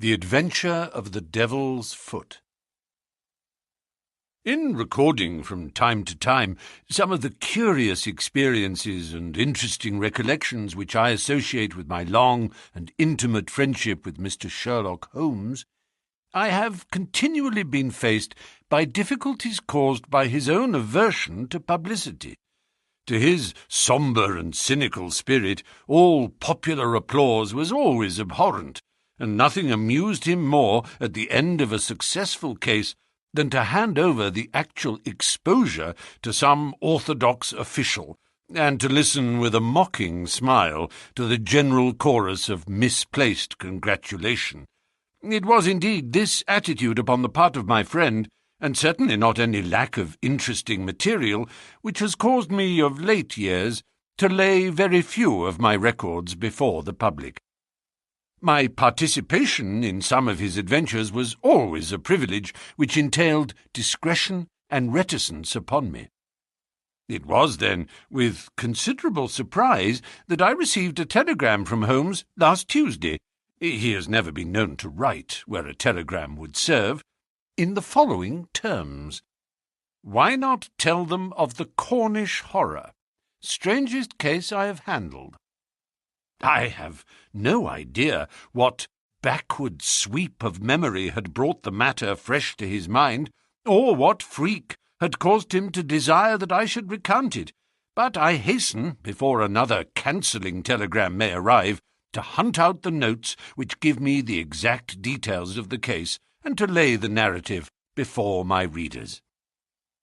The Adventure of the Devil's Foot. In recording from time to time some of the curious experiences and interesting recollections which I associate with my long and intimate friendship with Mr. Sherlock Holmes, I have continually been faced by difficulties caused by his own aversion to publicity. To his sombre and cynical spirit, all popular applause was always abhorrent, and nothing amused him more at the end of a successful case than to hand over the actual exposure to some orthodox official, and to listen with a mocking smile to the general chorus of misplaced congratulation. It was indeed this attitude upon the part of my friend, and certainly not any lack of interesting material, which has caused me of late years to lay very few of my records before the public. My participation in some of his adventures was always a privilege which entailed discretion and reticence upon me. It was, then, with considerable surprise that I received a telegram from Holmes last Tuesday. He has never been known to write where a telegram would serve, in the following terms: "Why not tell them of the Cornish horror? Strangest case I have handled." I have no idea what backward sweep of memory had brought the matter fresh to his mind, or what freak had caused him to desire that I should recount it, but I hasten, before another cancelling telegram may arrive, to hunt out the notes which give me the exact details of the case, and to lay the narrative before my readers.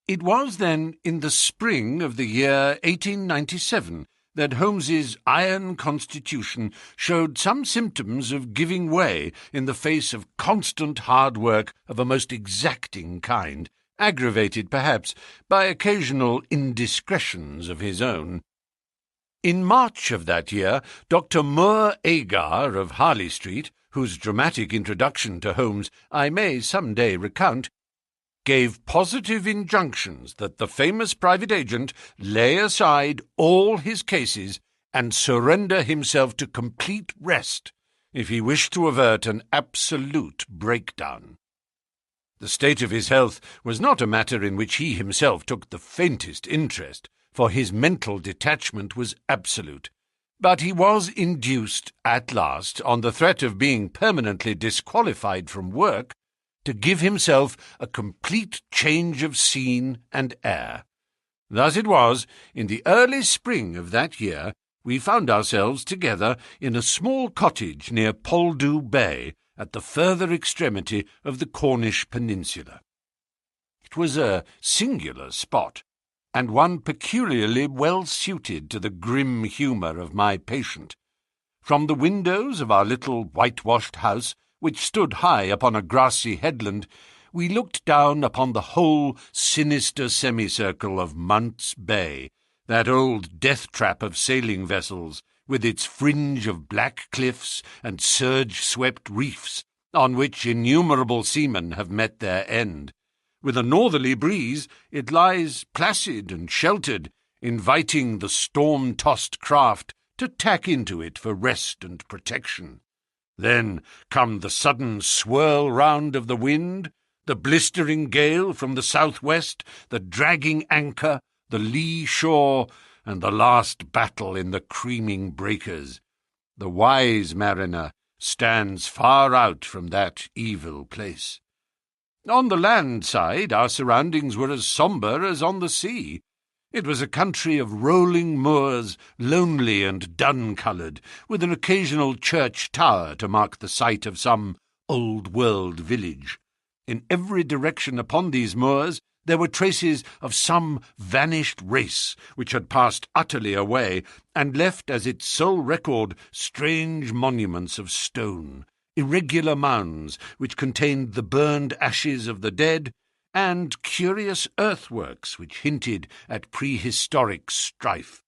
It was, then, in the spring of the year 1897 that Holmes's iron constitution showed some symptoms of giving way in the face of constant hard work of a most exacting kind, aggravated, perhaps, by occasional indiscretions of his own. In March of that year, Dr. Moore Agar of Harley Street, whose dramatic introduction to Holmes I may some day recount, gave positive injunctions that the famous private agent lay aside all his cases and surrender himself to complete rest if he wished to avert an absolute breakdown. The state of his health was not a matter in which he himself took the faintest interest, for his mental detachment was absolute, but he was induced at last, on the threat of being permanently disqualified from work, to give himself a complete change of scene and air. Thus it was, in the early spring of that year, we found ourselves together in a small cottage near Poldhu Bay, at the further extremity of the Cornish peninsula. It was a singular spot, and one peculiarly well suited to the grim humour of my patient. From the windows of our little whitewashed house, which stood high upon a grassy headland, we looked down upon the whole sinister semicircle of Mounts Bay, that old death-trap of sailing vessels, with its fringe of black cliffs and surge-swept reefs, on which innumerable seamen have met their end. With a northerly breeze, it lies placid and sheltered, inviting the storm-tossed craft to tack into it for rest and protection. Then come the sudden swirl round of the wind, the blistering gale from the southwest, the dragging anchor, the lee shore, and the last battle in the creaming breakers. The wise mariner stands far out from that evil place. On the land side our surroundings were as sombre as on the sea. It was a country of rolling moors, lonely and dun-coloured, with an occasional church tower to mark the site of some old-world village. In every direction upon these moors there were traces of some vanished race which had passed utterly away, and left as its sole record strange monuments of stone, irregular mounds which contained the burned ashes of the dead, and curious earthworks which hinted at prehistoric strife.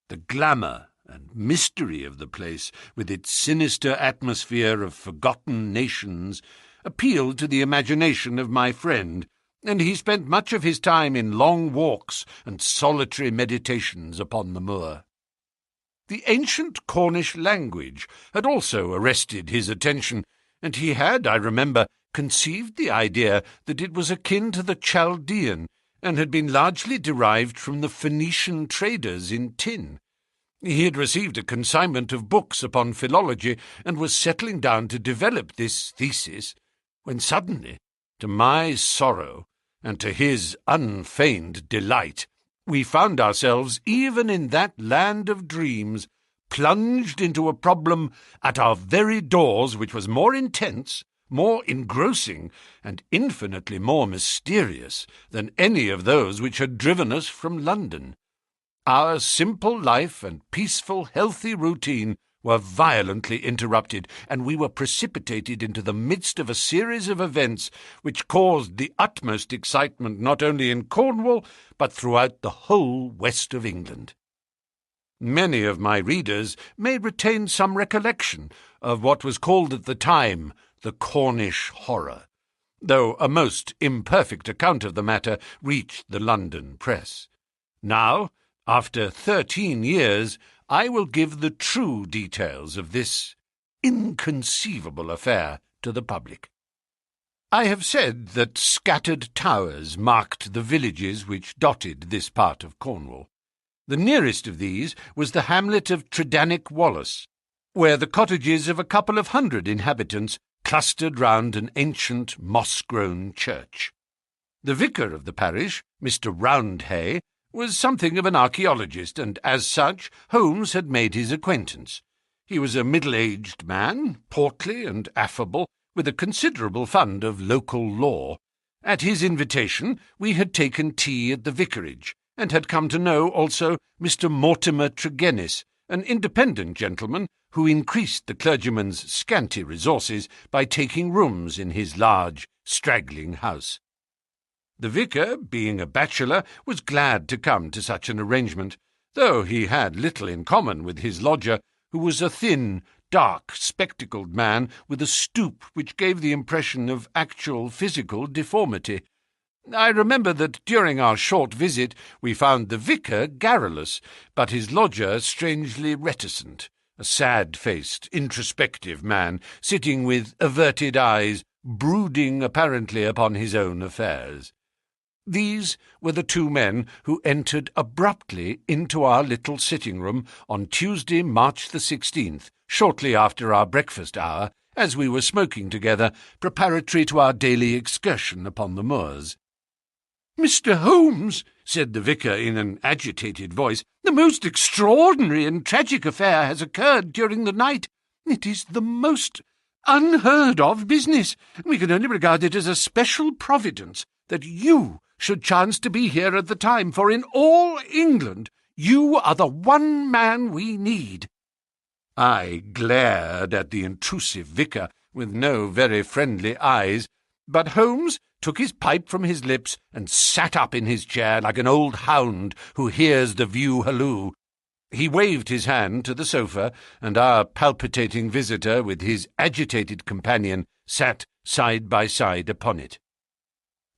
The glamour and mystery of the place, with its sinister atmosphere of forgotten nations, appealed to the imagination of my friend, and he spent much of his time in long walks and solitary meditations upon the moor. The ancient Cornish language had also arrested his attention, and he had, I remember, conceived the idea that it was akin to the Chaldean, and had been largely derived from the Phoenician traders in tin. He had received a consignment of books upon philology, and was settling down to develop this thesis, when suddenly, to my sorrow, and to his unfeigned delight, we found ourselves, even in that land of dreams, plunged into a problem at our very doors which was more intense, more engrossing, and infinitely more mysterious than any of those which had driven us from London. Our simple life and peaceful, healthy routine were violently interrupted, and we were precipitated into the midst of a series of events which caused the utmost excitement not only in Cornwall, but throughout the whole west of England. Many of my readers may retain some recollection of what was called at the time the Cornish horror, though a most imperfect account of the matter reached the London press. Now, after 13 years, I will give the true details of this inconceivable affair to the public. I have said that scattered towers marked the villages which dotted this part of Cornwall. The nearest of these was the hamlet of Tredannick Wallace, where the cottages of a couple of hundred inhabitants clustered round an ancient moss-grown church. The vicar of the parish, Mr. Roundhay, was something of an archaeologist, and as such Holmes had made his acquaintance. He was a middle-aged man, portly and affable, with a considerable fund of local lore. At his invitation we had taken tea at the vicarage, and had come to know also Mr. Mortimer Tregennis, an independent gentleman who increased the clergyman's scanty resources by taking rooms in his large, straggling house. The vicar, being a bachelor, was glad to come to such an arrangement, though he had little in common with his lodger, who was a thin, dark, spectacled man with a stoop which gave the impression of actual physical deformity. I remember that during our short visit we found the vicar garrulous, but his lodger strangely reticent, a sad-faced, introspective man, sitting with averted eyes, brooding apparently upon his own affairs. These were the two men who entered abruptly into our little sitting-room on Tuesday, March the 16th, shortly after our breakfast hour, as we were smoking together, preparatory to our daily excursion upon the moors. "Mr. Holmes," said the vicar in an agitated voice, "the most extraordinary and tragic affair has occurred during the night. It is the most unheard-of business. We can only regard it as a special providence that you should chance to be here at the time, for in all England you are the one man we need." I glared at the intrusive vicar with no very friendly eyes, but Holmes took his pipe from his lips and sat up in his chair like an old hound who hears the view halloo. He waved his hand to the sofa, and our palpitating visitor with his agitated companion sat side by side upon it.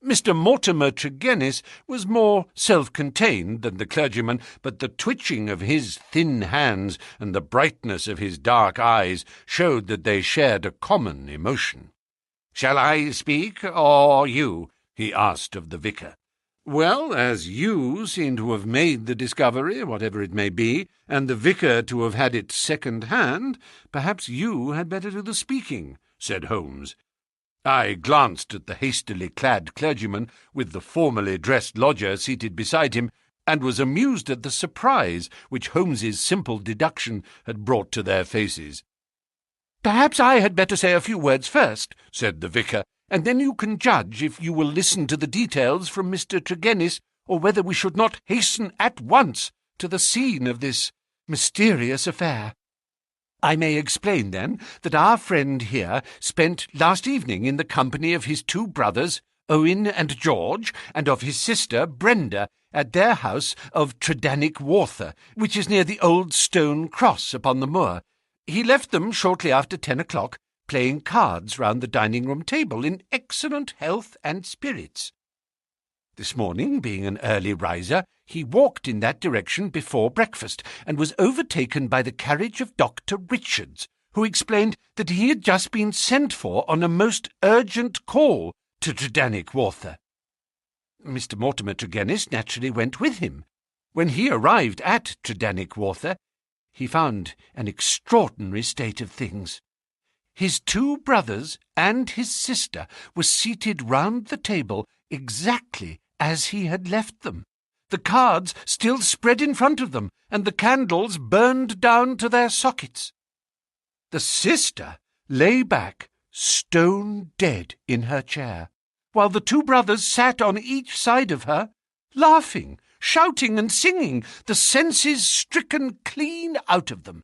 Mr. Mortimer Tregennis was more self-contained than the clergyman, but the twitching of his thin hands and the brightness of his dark eyes showed that they shared a common emotion. "Shall I speak, or you?" he asked of the vicar. "Well, as you seem to have made the discovery, whatever it may be, and the vicar to have had it second-hand, perhaps you had better do the speaking," said Holmes. I glanced at the hastily clad clergyman with the formally dressed lodger seated beside him, and was amused at the surprise which Holmes's simple deduction had brought to their faces. "Perhaps I had better say a few words first," said the vicar, "and then you can judge if you will listen to the details from Mr. Tregennis, or whether we should not hasten at once to the scene of this mysterious affair. I may explain, then, that our friend here spent last evening in the company of his two brothers, Owen and George, and of his sister, Brenda, at their house of Tredannick Wallace, which is near the old stone cross upon the moor. He left them shortly after 10 o'clock, playing cards round the dining-room table in excellent health and spirits. This morning, being an early riser, he walked in that direction before breakfast, and was overtaken by the carriage of Dr. Richards, who explained that he had just been sent for on a most urgent call to Tredannick Walther. Mr. Mortimer Tregennis naturally went with him. When he arrived at Tredannick Walther, he found an extraordinary state of things. His 2 brothers and his sister were seated round the table exactly as he had left them, the cards still spread in front of them, and the candles burned down to their sockets. The sister lay back, stone dead in her chair, while the 2 brothers sat on each side of her, laughing, shouting and singing, the senses stricken clean out of them.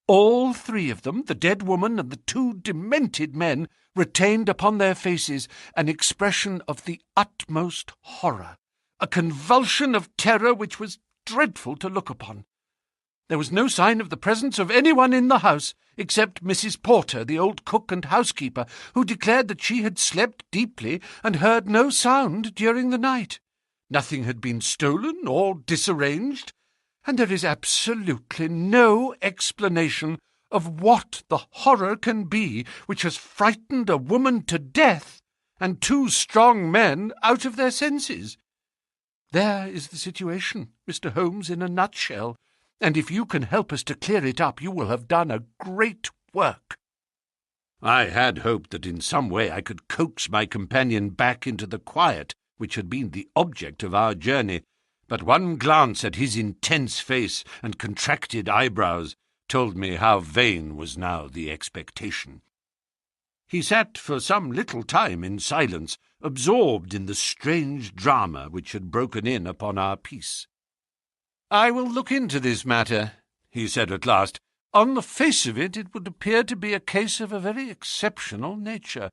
All 3 of them, the dead woman and the 2 demented men, retained upon their faces an expression of the utmost horror, a convulsion of terror which was dreadful to look upon. There was no sign of the presence of anyone in the house, except Mrs. Porter, the old cook and housekeeper, who declared that she had slept deeply and heard no sound during the night. Nothing had been stolen or disarranged, and there is absolutely no explanation of what the horror can be which has frightened a woman to death and 2 strong men out of their senses. There is the situation, Mr. Holmes, in a nutshell, and if you can help us to clear it up, you will have done a great work." I had hoped that in some way I could coax my companion back into the quiet which had been the object of our journey, but one glance at his intense face and contracted eyebrows told me how vain was now the expectation. He sat for some little time in silence, absorbed in the strange drama which had broken in upon our peace. "I will look into this matter," he said at last. "On the face of it, it would appear to be a case of a very exceptional nature.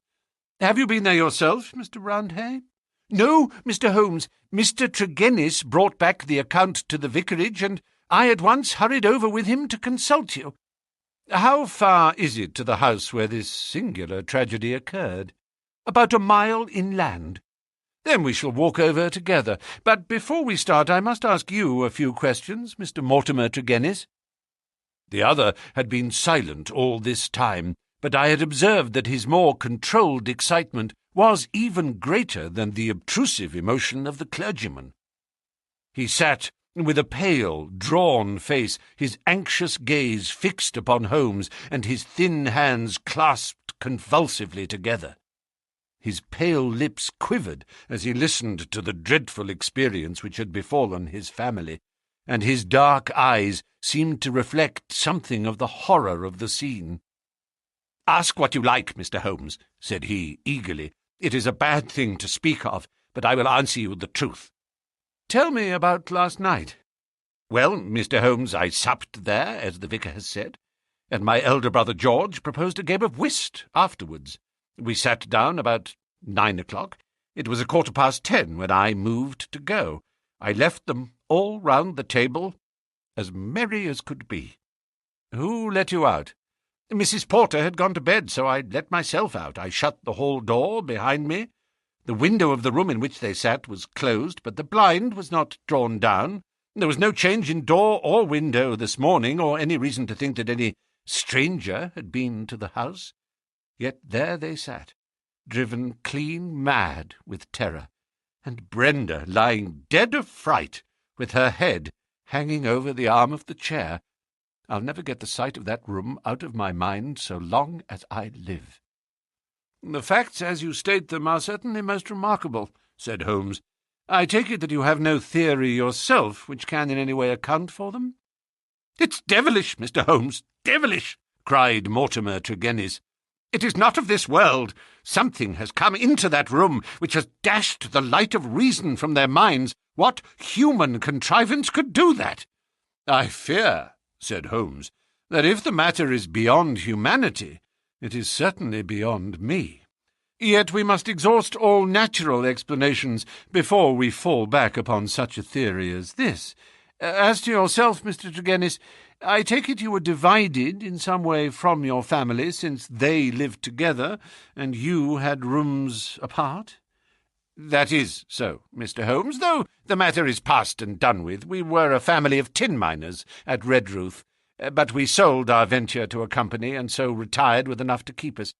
Have you been there yourself, Mr. Roundhay?" "No, Mr. Holmes. Mr. Tregennis brought back the account to the vicarage, and I at once hurried over with him to consult you." "How far is it to the house where this singular tragedy occurred?" "About a mile inland." "Then we shall walk over together. But before we start, I must ask you a few questions, Mr. Mortimer Tregennis." The other had been silent all this time, but I had observed that his more controlled excitement was even greater than the obtrusive emotion of the clergyman. He sat with a pale, drawn face, his anxious gaze fixed upon Holmes, and his thin hands clasped convulsively together. His pale lips quivered as he listened to the dreadful experience which had befallen his family, and his dark eyes seemed to reflect something of the horror of the scene. "Ask what you like, Mr. Holmes," said he eagerly. "It is a bad thing to speak of, but I will answer you the truth." "Tell me about last night." "Well, Mr. Holmes, I supped there, as the vicar has said, and my elder brother George proposed a game of whist afterwards. We sat down about 9 o'clock. It was 10:15 when I moved to go. I left them all round the table, as merry as could be." "Who let you out?" "Mrs. Porter had gone to bed, so I let myself out. I shut the hall door behind me. The window of the room in which they sat was closed, but the blind was not drawn down. There was no change in door or window this morning, or any reason to think that any stranger had been to the house. Yet there they sat, driven clean mad with terror, and Brenda lying dead of fright, with her head hanging over the arm of the chair. I'll never get the sight of that room out of my mind so long as I live." "The facts, as you state them, are certainly most remarkable," said Holmes. "I take it that you have no theory yourself which can in any way account for them?" "It's devilish, Mr. Holmes, devilish!" cried Mortimer Tregennis. "It is not of this world. Something has come into that room which has dashed the light of reason from their minds. What human contrivance could do that?" "I fear," said Holmes, "that if the matter is beyond humanity, it is certainly beyond me. Yet we must exhaust all natural explanations before we fall back upon such a theory as this. As to yourself, Mr. Tregennis, I take it you were divided in some way from your family, since they lived together and you had rooms apart?" "That is so, Mr. Holmes, though the matter is past and done with. We were a family of tin miners at Redruth, but we sold our venture to a company and so retired with enough to keep us.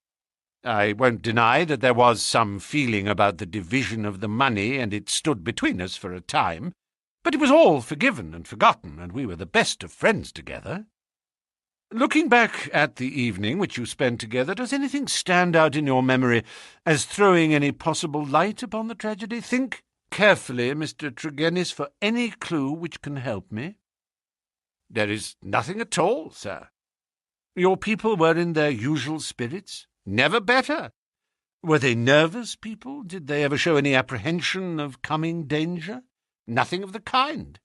I won't deny that there was some feeling about the division of the money, and it stood between us for a time, but it was all forgiven and forgotten, and we were the best of friends together. Looking back at the evening which you spent together, does anything stand out in your memory as throwing any possible light upon the tragedy? Think carefully, Mr. Tregennis, for any clue which can help me. There is nothing at all, sir. Your people were in their usual spirits? Never better. Were they nervous people? Did they ever show any apprehension of coming danger? Nothing of the kind.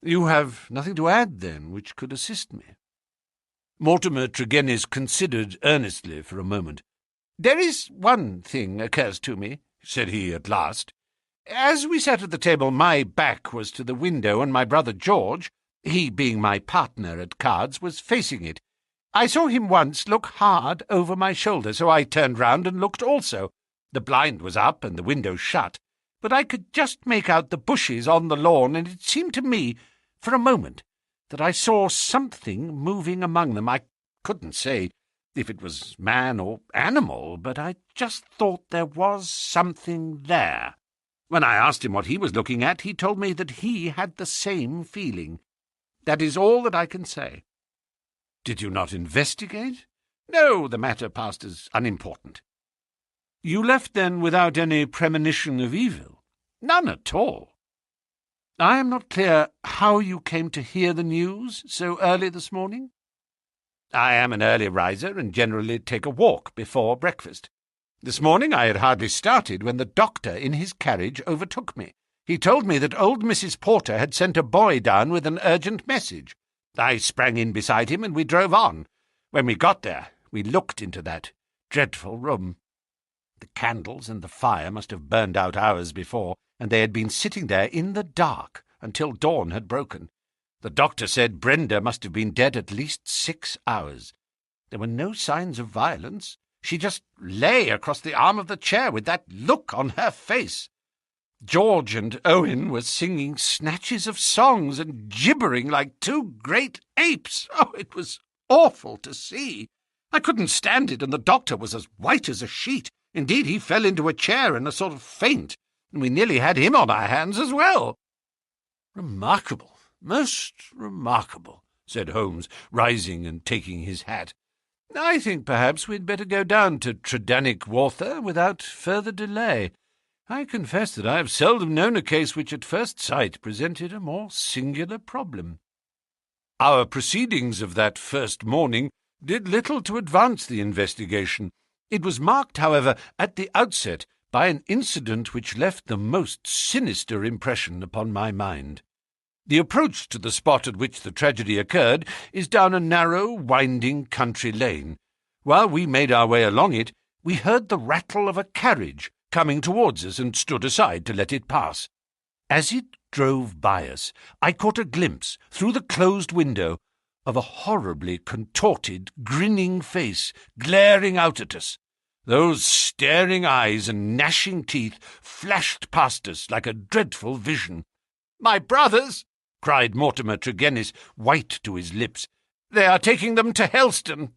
You have nothing to add, then, which could assist me. Mortimer Tregennis considered earnestly for a moment. "There is one thing occurs to me," said he at last. "As we sat at the table, my back was to the window, and my brother George, he being my partner at cards, was facing it. I saw him once look hard over my shoulder, so I turned round and looked also. The blind was up and the window shut, but I could just make out the bushes on the lawn, and it seemed to me, for a moment, that I saw something moving among them. I couldn't say if it was man or animal, but I just thought there was something there. When I asked him what he was looking at, he told me that he had the same feeling. That is all that I can say." "Did you not investigate?" "No, the matter passed as unimportant." "You left, then, without any premonition of evil?" "None at all." "I am not clear how you came to hear the news so early this morning?" "I am an early riser, and generally take a walk before breakfast. This morning I had hardly started when the doctor in his carriage overtook me. He told me that old Mrs. Porter had sent a boy down with an urgent message. I sprang in beside him, and we drove on. When we got there, we looked into that dreadful room. The candles and the fire must have burned out hours before, and they had been sitting there in the dark until dawn had broken. The doctor said Brenda must have been dead at least 6 hours. There were no signs of violence. She just lay across the arm of the chair with that look on her face. George and Owen were singing snatches of songs and gibbering like two great apes. Oh, it was awful to see. I couldn't stand it, and the doctor was as white as a sheet. Indeed, he fell into a chair in a sort of faint, and we nearly had him on our hands as well." "Remarkable, most remarkable," said Holmes, rising and taking his hat. "I think perhaps we'd better go down to Tredannick Walther without further delay. I confess that I have seldom known a case which at first sight presented a more singular problem." Our proceedings of that first morning did little to advance the investigation. It was marked, however, at the outset by an incident which left the most sinister impression upon my mind. The approach to the spot at which the tragedy occurred is down a narrow, winding country lane. While we made our way along it, we heard the rattle of a carriage coming towards us and stood aside to let it pass. As it drove by us, I caught a glimpse, through the closed window, of a horribly contorted, grinning face glaring out at us. Those staring eyes and gnashing teeth flashed past us like a dreadful vision. "My brothers!" cried Mortimer Tregennis, white to his lips. "They are taking them to Helston."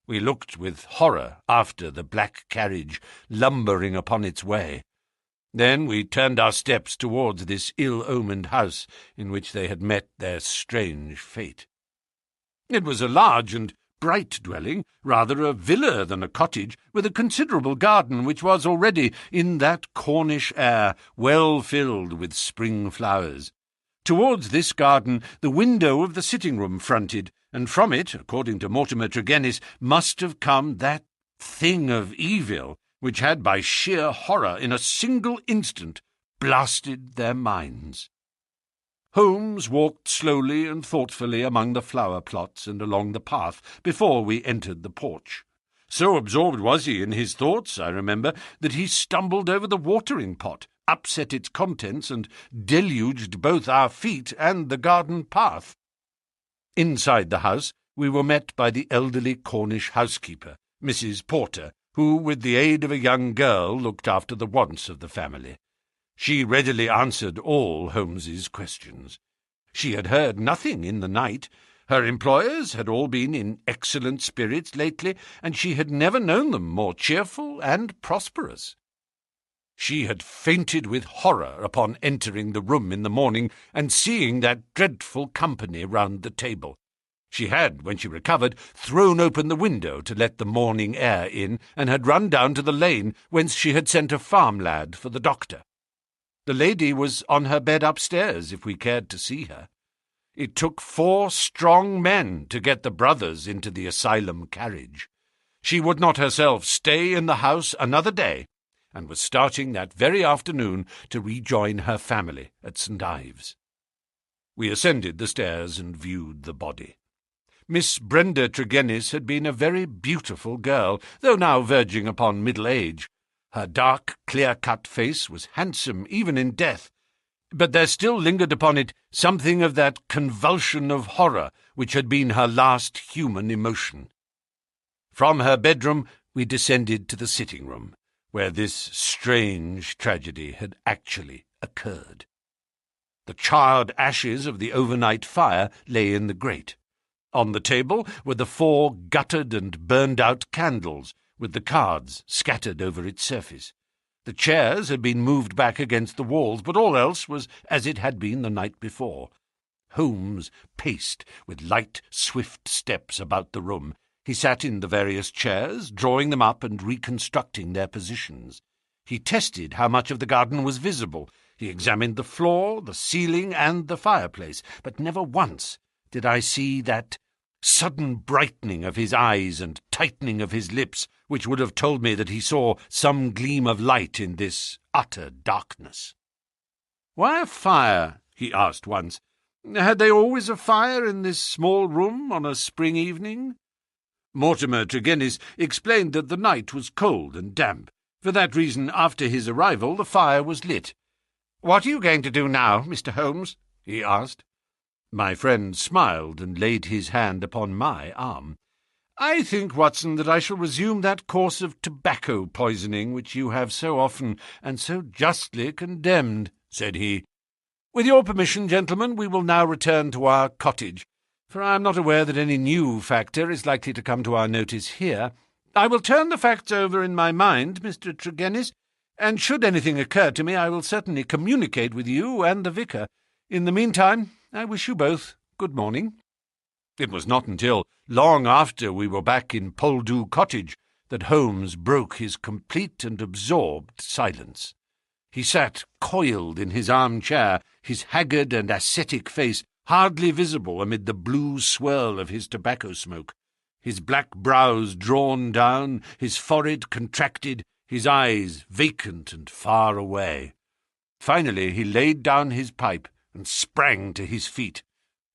We looked with horror after the black carriage lumbering upon its way. Then we turned our steps towards this ill-omened house in which they had met their strange fate. It was a large and bright dwelling, rather a villa than a cottage, with a considerable garden which was already, in that Cornish air, well filled with spring flowers. Towards this garden the window of the sitting-room fronted, and from it, according to Mortimer Tregennis, must have come that thing of evil which had by sheer horror in a single instant blasted their minds. Holmes walked slowly and thoughtfully among the flower plots and along the path before we entered the porch. So absorbed was he in his thoughts, I remember, that he stumbled over the watering-pot, upset its contents, and deluged both our feet and the garden path. Inside the house we were met by the elderly Cornish housekeeper, Mrs. Porter, who, with the aid of a young girl, looked after the wants of the family. She readily answered all Holmes's questions. She had heard nothing in the night. Her employers had all been in excellent spirits lately, and she had never known them more cheerful and prosperous. She had fainted with horror upon entering the room in the morning and seeing that dreadful company round the table. She had, when she recovered, thrown open the window to let the morning air in, and had run down to the lane, whence she had sent a farm lad for the doctor. The lady was on her bed upstairs, if we cared to see her. It took 4 strong men to get the brothers into the asylum carriage. She would not herself stay in the house another day, and was starting that very afternoon to rejoin her family at St. Ives. We ascended the stairs and viewed the body. Miss Brenda Tregennis had been a very beautiful girl, though now verging upon middle age. Her dark, clear-cut face was handsome even in death, but there still lingered upon it something of that convulsion of horror which had been her last human emotion. From her bedroom we descended to the sitting-room, where this strange tragedy had actually occurred. The charred ashes of the overnight fire lay in the grate. On the table were the 4 guttered and burned-out candles, with the cards scattered over its surface. The chairs had been moved back against the walls, but all else was as it had been the night before. Holmes paced with light, swift steps about the room. He sat in the various chairs, drawing them up and reconstructing their positions. He tested how much of the garden was visible. He examined the floor, the ceiling, and the fireplace, but never once did I see that sudden brightening of his eyes and tightening of his lips, which would have told me that he saw some gleam of light in this utter darkness. "Why a fire?" he asked once. "Had they always a fire in this small room on a spring evening?" Mortimer Tregennis explained that the night was cold and damp. For that reason, after his arrival, the fire was lit. "What are you going to do now, Mr. Holmes?" he asked. My friend smiled and laid his hand upon my arm. "I think, Watson, that I shall resume that course of tobacco poisoning which you have so often and so justly condemned," said he. "With your permission, gentlemen, we will now return to our cottage, for I am not aware that any new factor is likely to come to our notice here. I will turn the facts over in my mind, Mr. Tregennis, and should anything occur to me, I will certainly communicate with you and the vicar. In the meantime, I wish you both good morning." It was not until long after we were back in Poldhu Cottage that Holmes broke his complete and absorbed silence. He sat coiled in his armchair, his haggard and ascetic face hardly visible amid the blue swirl of his tobacco smoke, his black brows drawn down, his forehead contracted, his eyes vacant and far away. Finally he laid down his pipe and sprang to his feet.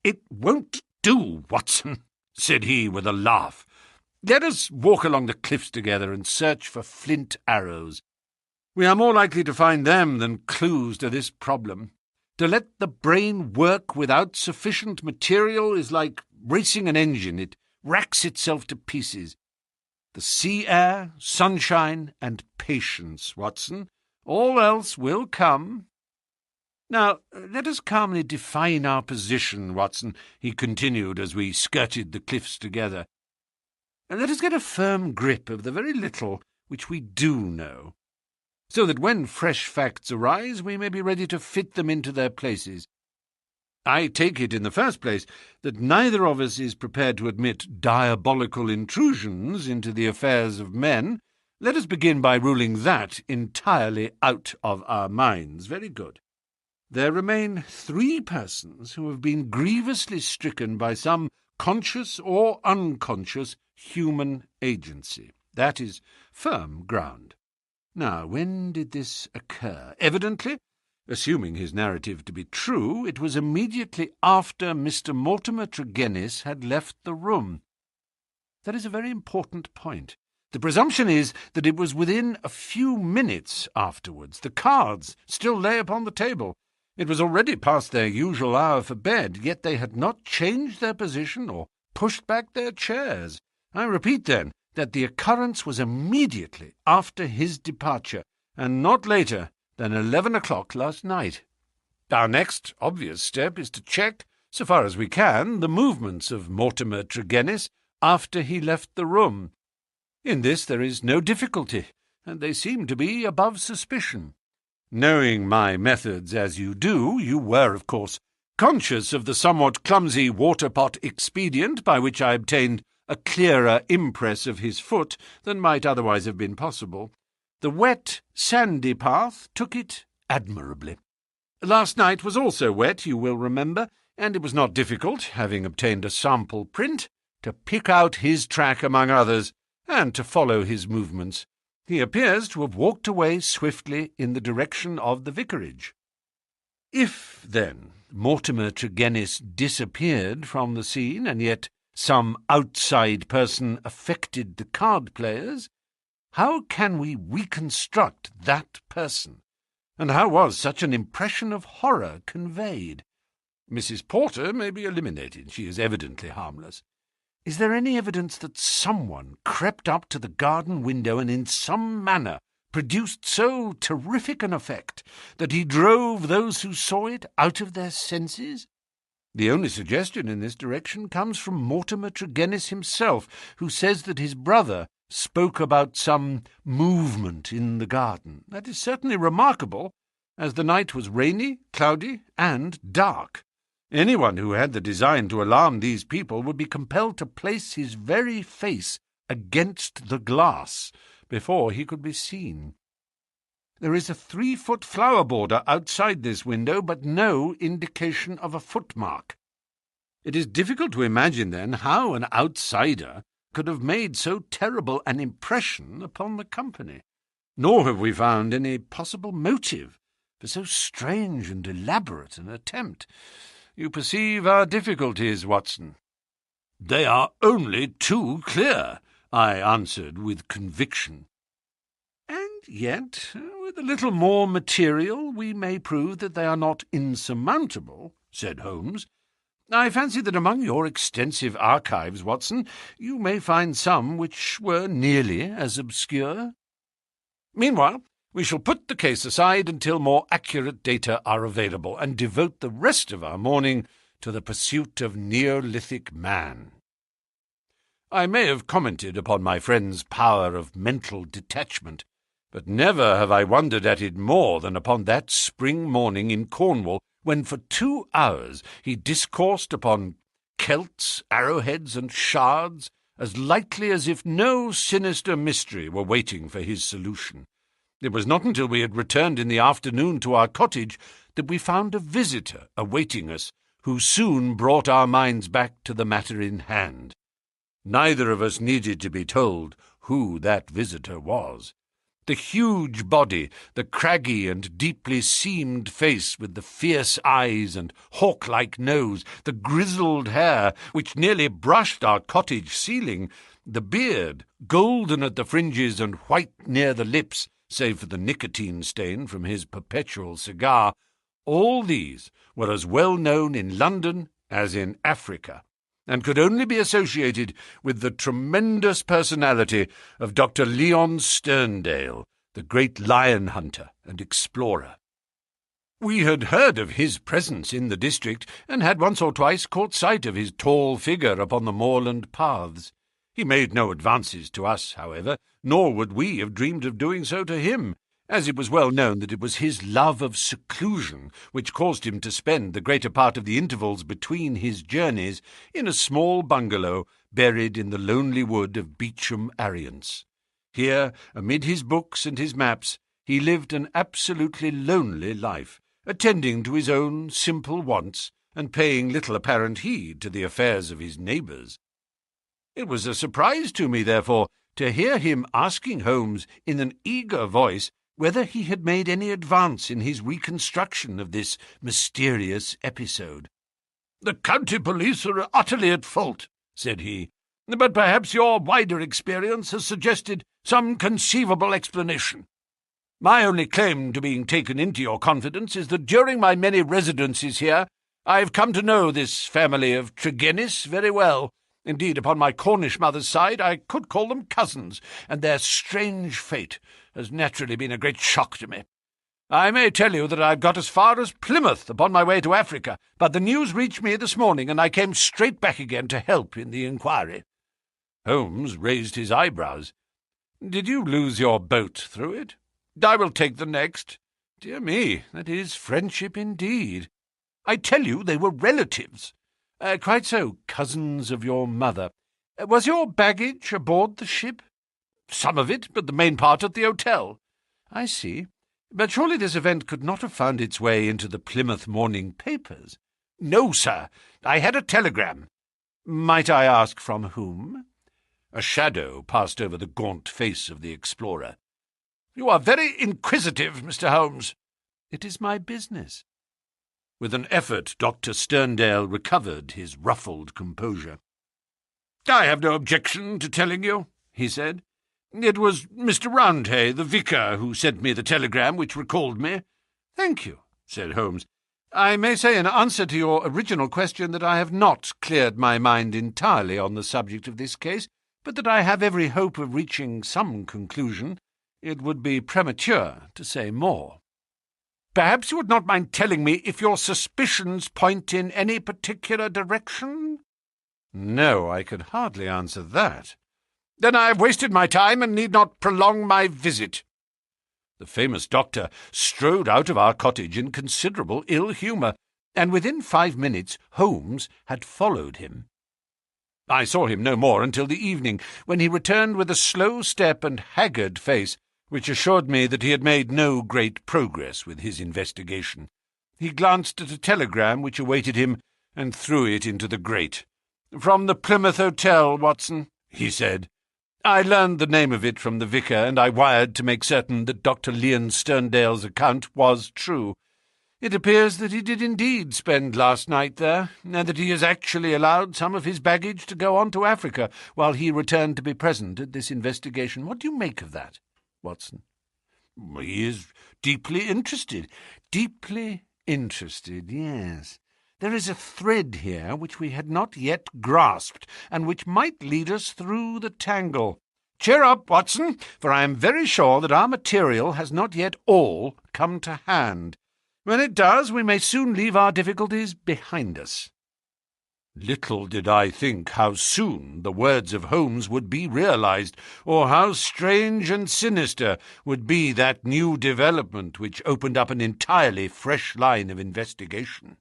"It won't do, Watson," said he with a laugh. "Let us walk along the cliffs together and search for flint arrows. We are more likely to find them than clues to this problem. To let the brain work without sufficient material is like racing an engine. It racks itself to pieces. The sea air, sunshine, and patience, Watson. All else will come. Now, let us calmly define our position, Watson," he continued as we skirted the cliffs together. "Let us get a firm grip of the very little which we do know, so that when fresh facts arise we may be ready to fit them into their places. I take it, in the first place, that neither of us is prepared to admit diabolical intrusions into the affairs of men. Let us begin by ruling that entirely out of our minds. Very good. There remain 3 persons who have been grievously stricken by some conscious or unconscious human agency. That is firm ground. Now, when did this occur? Evidently, assuming his narrative to be true, it was immediately after Mr. Mortimer Tregennis had left the room. That is a very important point. The presumption is that it was within a few minutes afterwards. The cards still lay upon the table. It was already past their usual hour for bed, yet they had not changed their position or pushed back their chairs. I repeat, then, that the occurrence was immediately after his departure, and not later than 11 o'clock last night. Our next obvious step is to check so far as we can, the movements of Mortimer Tregennis after he left the room. In this there is no difficulty, and they seem to be above suspicion. Knowing my methods as you do, you were, of course, conscious of the somewhat clumsy water-pot expedient by which I obtained a clearer impress of his foot than might otherwise have been possible. The wet, sandy path took it admirably. Last night was also wet, you will remember, and it was not difficult, having obtained a sample print, to pick out his track among others, and to follow his movements. He appears to have walked away swiftly in the direction of the vicarage. If, then, Mortimer Tregennis disappeared from the scene, and yet some outside person affected the card-players, how can we reconstruct that person? And how was such an impression of horror conveyed? Mrs. Porter may be eliminated. She is evidently harmless. Is there any evidence that someone crept up to the garden window and in some manner produced so terrific an effect that he drove those who saw it out of their senses? The only suggestion in this direction comes from Mortimer Tregennis himself, who says that his brother spoke about some movement in the garden. That is certainly remarkable, as the night was rainy, cloudy, and dark. Anyone who had the design to alarm these people would be compelled to place his very face against the glass before he could be seen. There is a 3-foot flower border outside this window, but no indication of a footmark. It is difficult to imagine, then, how an outsider could have made so terrible an impression upon the company. Nor have we found any possible motive for so strange and elaborate an attempt. You perceive our difficulties, Watson. They are only too clear, I answered with conviction. And yet, with a little more material, we may prove that they are not insurmountable, said Holmes. I fancy that among your extensive archives, Watson, you may find some which were nearly as obscure. Meanwhile, we shall put the case aside until more accurate data are available, and devote the rest of our morning to the pursuit of Neolithic man. I may have commented upon my friend's power of mental detachment, but never have I wondered at it more than upon that spring morning in Cornwall, when for 2 hours he discoursed upon celts, arrowheads, and shards, as lightly as if no sinister mystery were waiting for his solution. It was not until we had returned in the afternoon to our cottage that we found a visitor awaiting us, who soon brought our minds back to the matter in hand. Neither of us needed to be told who that visitor was. The huge body, the craggy and deeply seamed face with the fierce eyes and hawk-like nose, the grizzled hair which nearly brushed our cottage ceiling, the beard, golden at the fringes and white near the lips, save for the nicotine stain from his perpetual cigar, all these were as well known in London as in Africa, and could only be associated with the tremendous personality of Dr. Leon Sterndale, the great lion hunter and explorer. We had heard of his presence in the district, and had once or twice caught sight of his tall figure upon the moorland paths. He made no advances to us, however, nor would we have dreamed of doing so to him, as it was well known that it was his love of seclusion which caused him to spend the greater part of the intervals between his journeys in a small bungalow buried in the lonely wood of Beecham Ariance. Here, amid his books and his maps, he lived an absolutely lonely life, attending to his own simple wants and paying little apparent heed to the affairs of his neighbours. It was a surprise to me, therefore, to hear him asking Holmes in an eager voice whether he had made any advance in his reconstruction of this mysterious episode. "The county police are utterly at fault," said he, "but perhaps your wider experience has suggested some conceivable explanation. My only claim to being taken into your confidence is that during my many residences here I have come to know this family of Tregennis very well. Indeed, upon my Cornish mother's side, I could call them cousins, and their strange fate has naturally been a great shock to me. I may tell you that I've got as far as Plymouth upon my way to Africa, but the news reached me this morning, and I came straight back again to help in the inquiry." Holmes raised his eyebrows. "Did you lose your boat through it? I will take the next. Dear me, that is friendship indeed. I tell you they were relatives. Quite so, cousins of your mother. Was your baggage aboard the ship?" "Some of it, but the main part at the hotel." "I see. But surely this event could not have found its way into the Plymouth morning papers?" "No, sir. I had a telegram." "Might I ask from whom?" A shadow passed over the gaunt face of the explorer. "You are very inquisitive, Mr. Holmes." "It is my business." With an effort, Dr. Sterndale recovered his ruffled composure. "I have no objection to telling you," he said. "It was Mr. Roundhay, the vicar, who sent me the telegram which recalled me." "Thank you," said Holmes. "I may say in answer to your original question that I have not cleared my mind entirely on the subject of this case, but that I have every hope of reaching some conclusion. It would be premature to say more." "Perhaps you would not mind telling me if your suspicions point in any particular direction?" "No, I could hardly answer that." "Then I have wasted my time and need not prolong my visit." The famous doctor strode out of our cottage in considerable ill-humour, and within 5 minutes Holmes had followed him. I saw him no more until the evening, when he returned with a slow step and haggard face, which assured me that he had made no great progress with his investigation. He glanced at a telegram which awaited him and threw it into the grate. "From the Plymouth Hotel, Watson," he said. "I learned the name of it from the vicar, and I wired to make certain that Dr. Leon Sterndale's account was true. It appears that he did indeed spend last night there, and that he has actually allowed some of his baggage to go on to Africa, while he returned to be present at this investigation. What do you make of that, Watson?" "He is deeply interested." "Deeply interested, yes. There is a thread here which we had not yet grasped, and which might lead us through the tangle. Cheer up, Watson, for I am very sure that our material has not yet all come to hand. When it does, we may soon leave our difficulties behind us." Little did I think how soon the words of Holmes would be realized, or how strange and sinister would be that new development which opened up an entirely fresh line of investigation.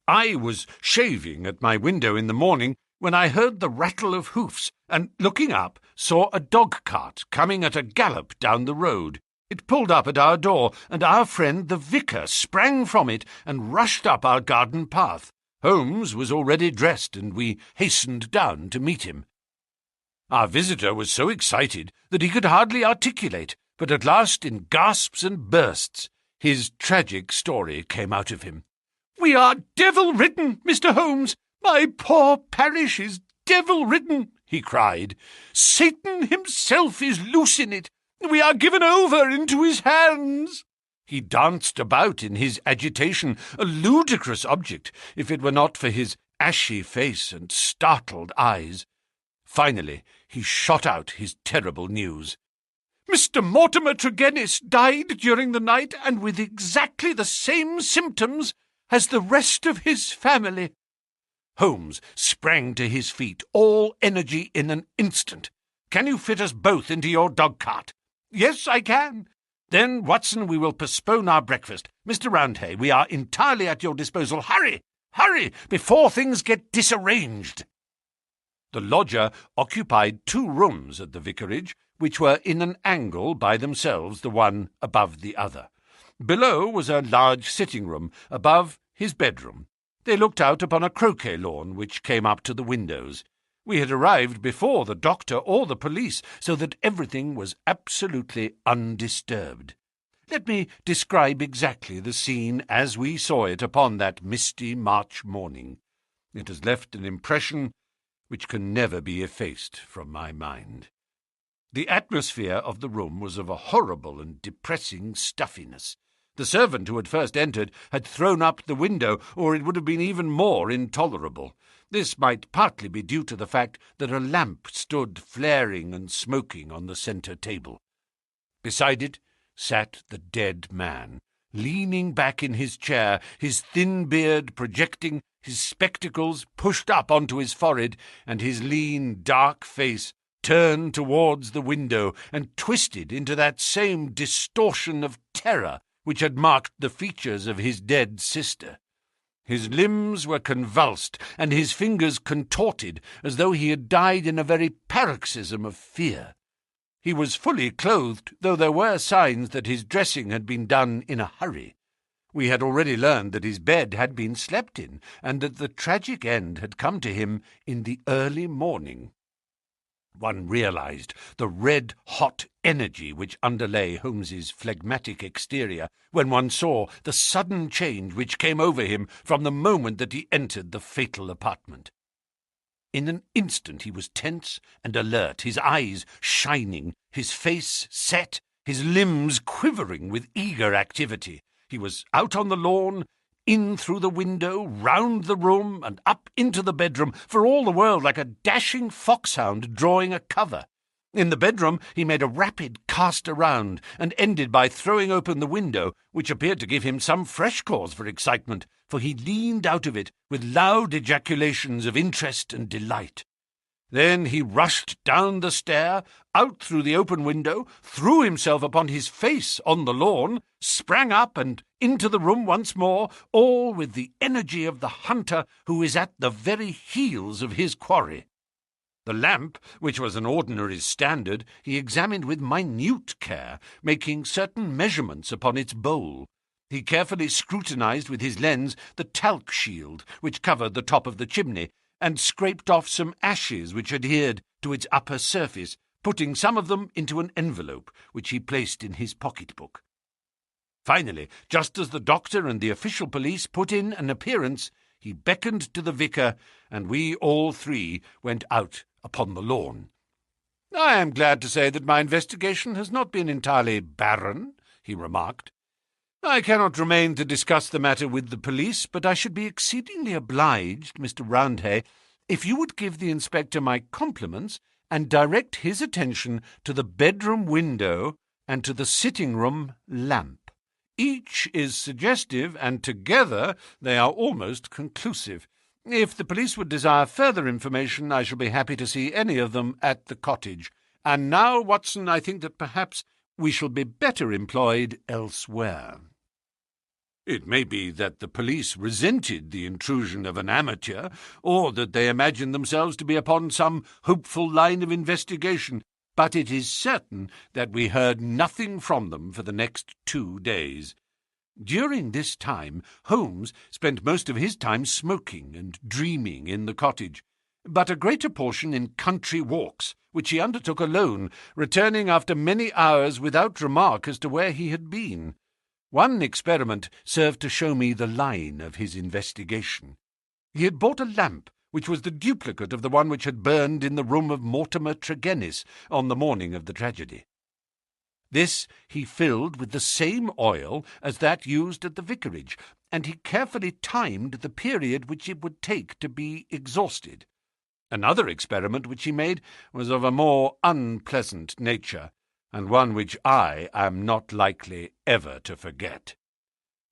I was shaving at my window in the morning when I heard the rattle of hoofs, and, looking up, saw a dog-cart coming at a gallop down the road. It pulled up at our door, and our friend the vicar sprang from it and rushed up our garden path. Holmes was already dressed, and we hastened down to meet him. Our visitor was so excited that he could hardly articulate, but at last, in gasps and bursts, his tragic story came out of him. "We are devil-ridden, Mr. Holmes! My poor parish is devil-ridden!" he cried. "Satan himself is loose in it. We are given over into his hands." He danced about in his agitation, a ludicrous object, if it were not for his ashy face and startled eyes. Finally, he shot out his terrible news. "Mr. Mortimer Tregennis died during the night, and with exactly the same symptoms as the rest of his family." Holmes sprang to his feet, all energy in an instant. "Can you fit us both into your dog-cart?" "Yes, I can." "Then, Watson, we will postpone our breakfast. Mr. Roundhay, we are entirely at your disposal. Hurry, hurry, before things get disarranged." The lodger occupied 2 rooms at the vicarage, which were in an angle by themselves, the one above the other. Below was a large sitting-room, above his bedroom. They looked out upon a croquet lawn which came up to the windows. We had arrived before the doctor or the police, so that everything was absolutely undisturbed. Let me describe exactly the scene as we saw it upon that misty March morning. It has left an impression which can never be effaced from my mind. The atmosphere of the room was of a horrible and depressing stuffiness. The servant who had first entered had thrown up the window, or it would have been even more intolerable. This might partly be due to the fact that a lamp stood flaring and smoking on the centre table. Beside it sat the dead man, leaning back in his chair, his thin beard projecting, his spectacles pushed up onto his forehead, and his lean, dark face turned towards the window and twisted into that same distortion of terror which had marked the features of his dead sister. His limbs were convulsed, and his fingers contorted, as though he had died in a very paroxysm of fear. He was fully clothed, though there were signs that his dressing had been done in a hurry. We had already learned that his bed had been slept in, and that the tragic end had come to him in the early morning. One realized the red-hot energy which underlay Holmes's phlegmatic exterior when one saw the sudden change which came over him from the moment that he entered the fatal apartment. In an instant he was tense and alert, his eyes shining, his face set, his limbs quivering with eager activity. He was out on the lawn, in through the window, round the room, and up into the bedroom, for all the world like a dashing foxhound drawing a cover. In the bedroom he made a rapid cast around, and ended by throwing open the window, which appeared to give him some fresh cause for excitement, for he leaned out of it with loud ejaculations of interest and delight. Then he rushed down the stair, out through the open window, threw himself upon his face on the lawn, sprang up and into the room once more, all with the energy of the hunter who is at the very heels of his quarry. The lamp, which was an ordinary standard, he examined with minute care, making certain measurements upon its bowl. He carefully scrutinized with his lens the talc shield which covered the top of the chimney, and scraped off some ashes which adhered to its upper surface, putting some of them into an envelope, which he placed in his pocket-book. Finally, just as the doctor and the official police put in an appearance, he beckoned to the vicar, and we all three went out upon the lawn. "I am glad to say that my investigation has not been entirely barren," he remarked. "I cannot remain to discuss the matter with the police, but I should be exceedingly obliged, Mr. Roundhay, if you would give the inspector my compliments and direct his attention to the bedroom window and to the sitting-room lamp. Each is suggestive, and together they are almost conclusive. If the police would desire further information, I shall be happy to see any of them at the cottage. And now, Watson, I think that perhaps we shall be better employed elsewhere." It may be that the police resented the intrusion of an amateur, or that they imagined themselves to be upon some hopeful line of investigation, but it is certain that we heard nothing from them for the next 2 days. During this time, Holmes spent most of his time smoking and dreaming in the cottage, but a greater portion in country walks, which he undertook alone, returning after many hours without remark as to where he had been. One experiment served to show me the line of his investigation. He had bought a lamp which was the duplicate of the one which had burned in the room of Mortimer Tregennis on the morning of the tragedy. This he filled with the same oil as that used at the vicarage, and he carefully timed the period which it would take to be exhausted. Another experiment which he made was of a more unpleasant nature, and one which I am not likely ever to forget.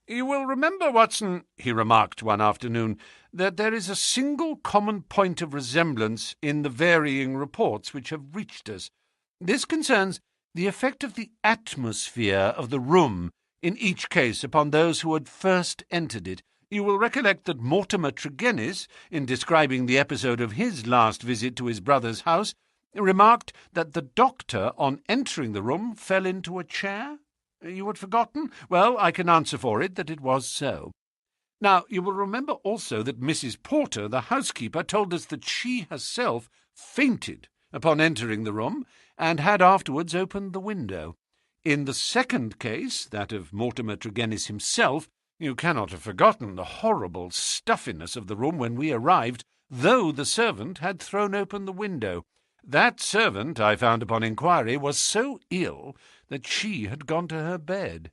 "You will remember, Watson," he remarked one afternoon, "that there is a single common point of resemblance in the varying reports which have reached us. This concerns the effect of the atmosphere of the room in each case upon those who had first entered it. You will recollect that Mortimer Tregennis, in describing the episode of his last visit to his brother's house, remarked that the doctor, on entering the room, fell into a chair? You had forgotten? Well, I can answer for it that it was so. Now, you will remember also that Mrs. Porter, the housekeeper, told us that she herself fainted upon entering the room, and had afterwards opened the window. In the second case, that of Mortimer Tregennis himself, you cannot have forgotten the horrible stuffiness of the room when we arrived, though the servant had thrown open the window. That servant, I found upon inquiry, was so ill that she had gone to her bed.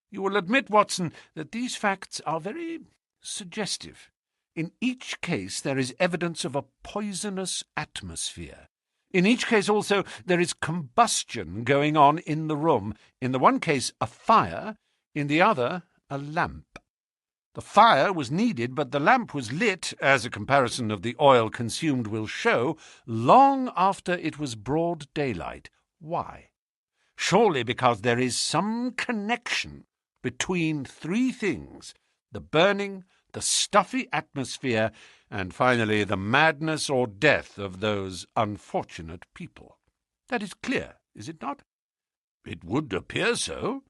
You will admit, Watson, that these facts are very suggestive. In each case there is evidence of a poisonous atmosphere. In each case also there is combustion going on in the room. In the one case a fire, in the other a lamp. The fire was needed, but the lamp was lit, as a comparison of the oil consumed will show, long after it was broad daylight. Why? Surely because there is some connection between three things: the burning, the stuffy atmosphere, and finally the madness or death of those unfortunate people. That is clear, is it not? It would appear so.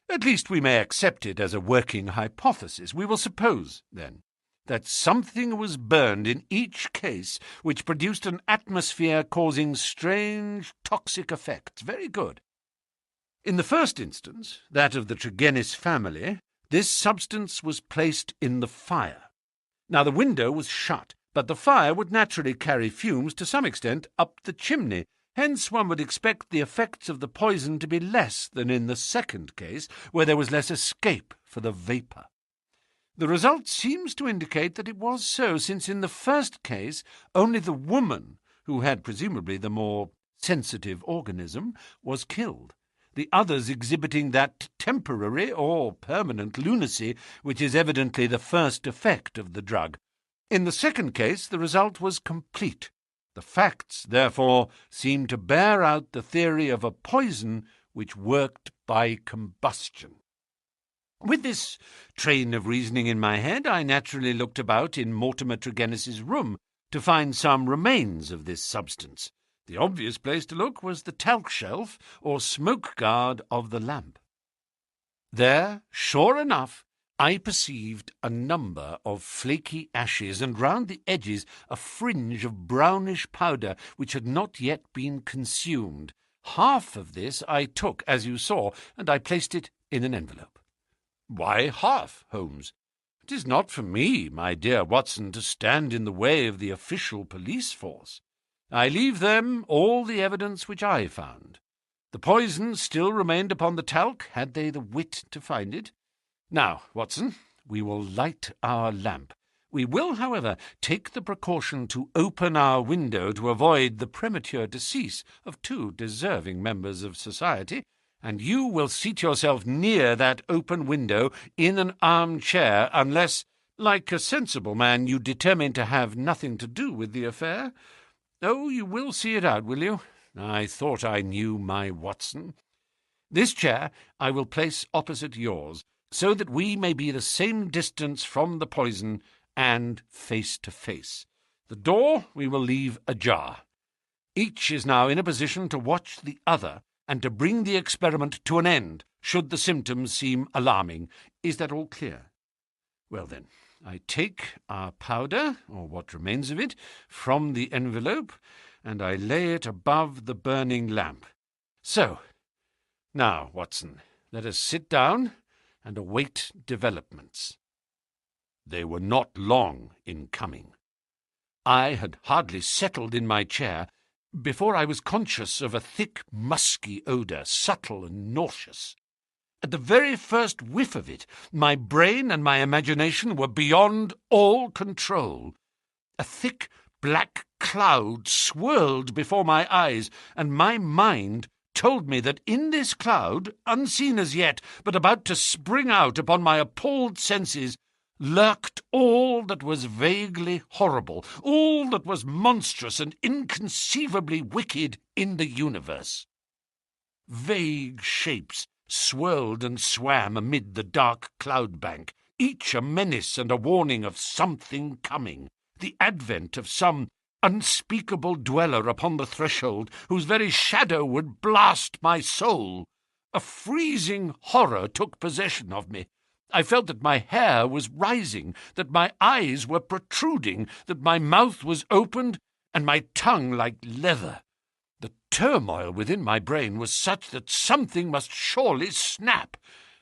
At least we may accept it as a working hypothesis. We will suppose, then, that something was burned in each case which produced an atmosphere causing strange toxic effects. Very good. In the first instance, that of the Tregennis family, this substance was placed in the fire. Now the window was shut, but the fire would naturally carry fumes to some extent up the chimney. Hence one would expect the effects of the poison to be less than in the second case, where there was less escape for the vapour. The result seems to indicate that it was so, since in the first case only the woman, who had presumably the more sensitive organism, was killed, the others exhibiting that temporary or permanent lunacy which is evidently the first effect of the drug. In the second case the result was complete. The facts, therefore, seem to bear out the theory of a poison which worked by combustion. With this train of reasoning in my head, I naturally looked about in Mortimer Tregennis's room to find some remains of this substance. The obvious place to look was the talc shelf or smoke guard of the lamp. There, sure enough, I perceived a number of flaky ashes, and round the edges a fringe of brownish powder which had not yet been consumed. Half of this I took, as you saw, and I placed it in an envelope. Why half, Holmes? It is not for me, my dear Watson, to stand in the way of the official police force. I leave them all the evidence which I found. The poison still remained upon the talc, had they the wit to find it. Now, Watson, we will light our lamp. We will, however, take the precaution to open our window to avoid the premature decease of two deserving members of society, and you will seat yourself near that open window in an armchair, unless, like a sensible man, you determine to have nothing to do with the affair. Oh, you will see it out, will you? I thought I knew my Watson. This chair I will place opposite yours, so that we may be the same distance from the poison and face to face. The door we will leave ajar. Each is now in a position to watch the other and to bring the experiment to an end, should the symptoms seem alarming. Is that all clear? Well then, I take our powder, or what remains of it, from the envelope, and I lay it above the burning lamp. So, now, Watson, let us sit down and await developments. They were not long in coming. I had hardly settled in my chair before I was conscious of a thick, musky odour, subtle and nauseous. At the very first whiff of it, my brain and my imagination were beyond all control. A thick, black cloud swirled before my eyes, and my mind told me that in this cloud, unseen as yet, but about to spring out upon my appalled senses, lurked all that was vaguely horrible, all that was monstrous and inconceivably wicked in the universe. Vague shapes swirled and swam amid the dark cloud bank, each a menace and a warning of something coming, the advent of some unspeakable dweller upon the threshold, whose very shadow would blast my soul. A freezing horror took possession of me. I felt that my hair was rising, that my eyes were protruding, that my mouth was opened, and my tongue like leather. The turmoil within my brain was such that something must surely snap.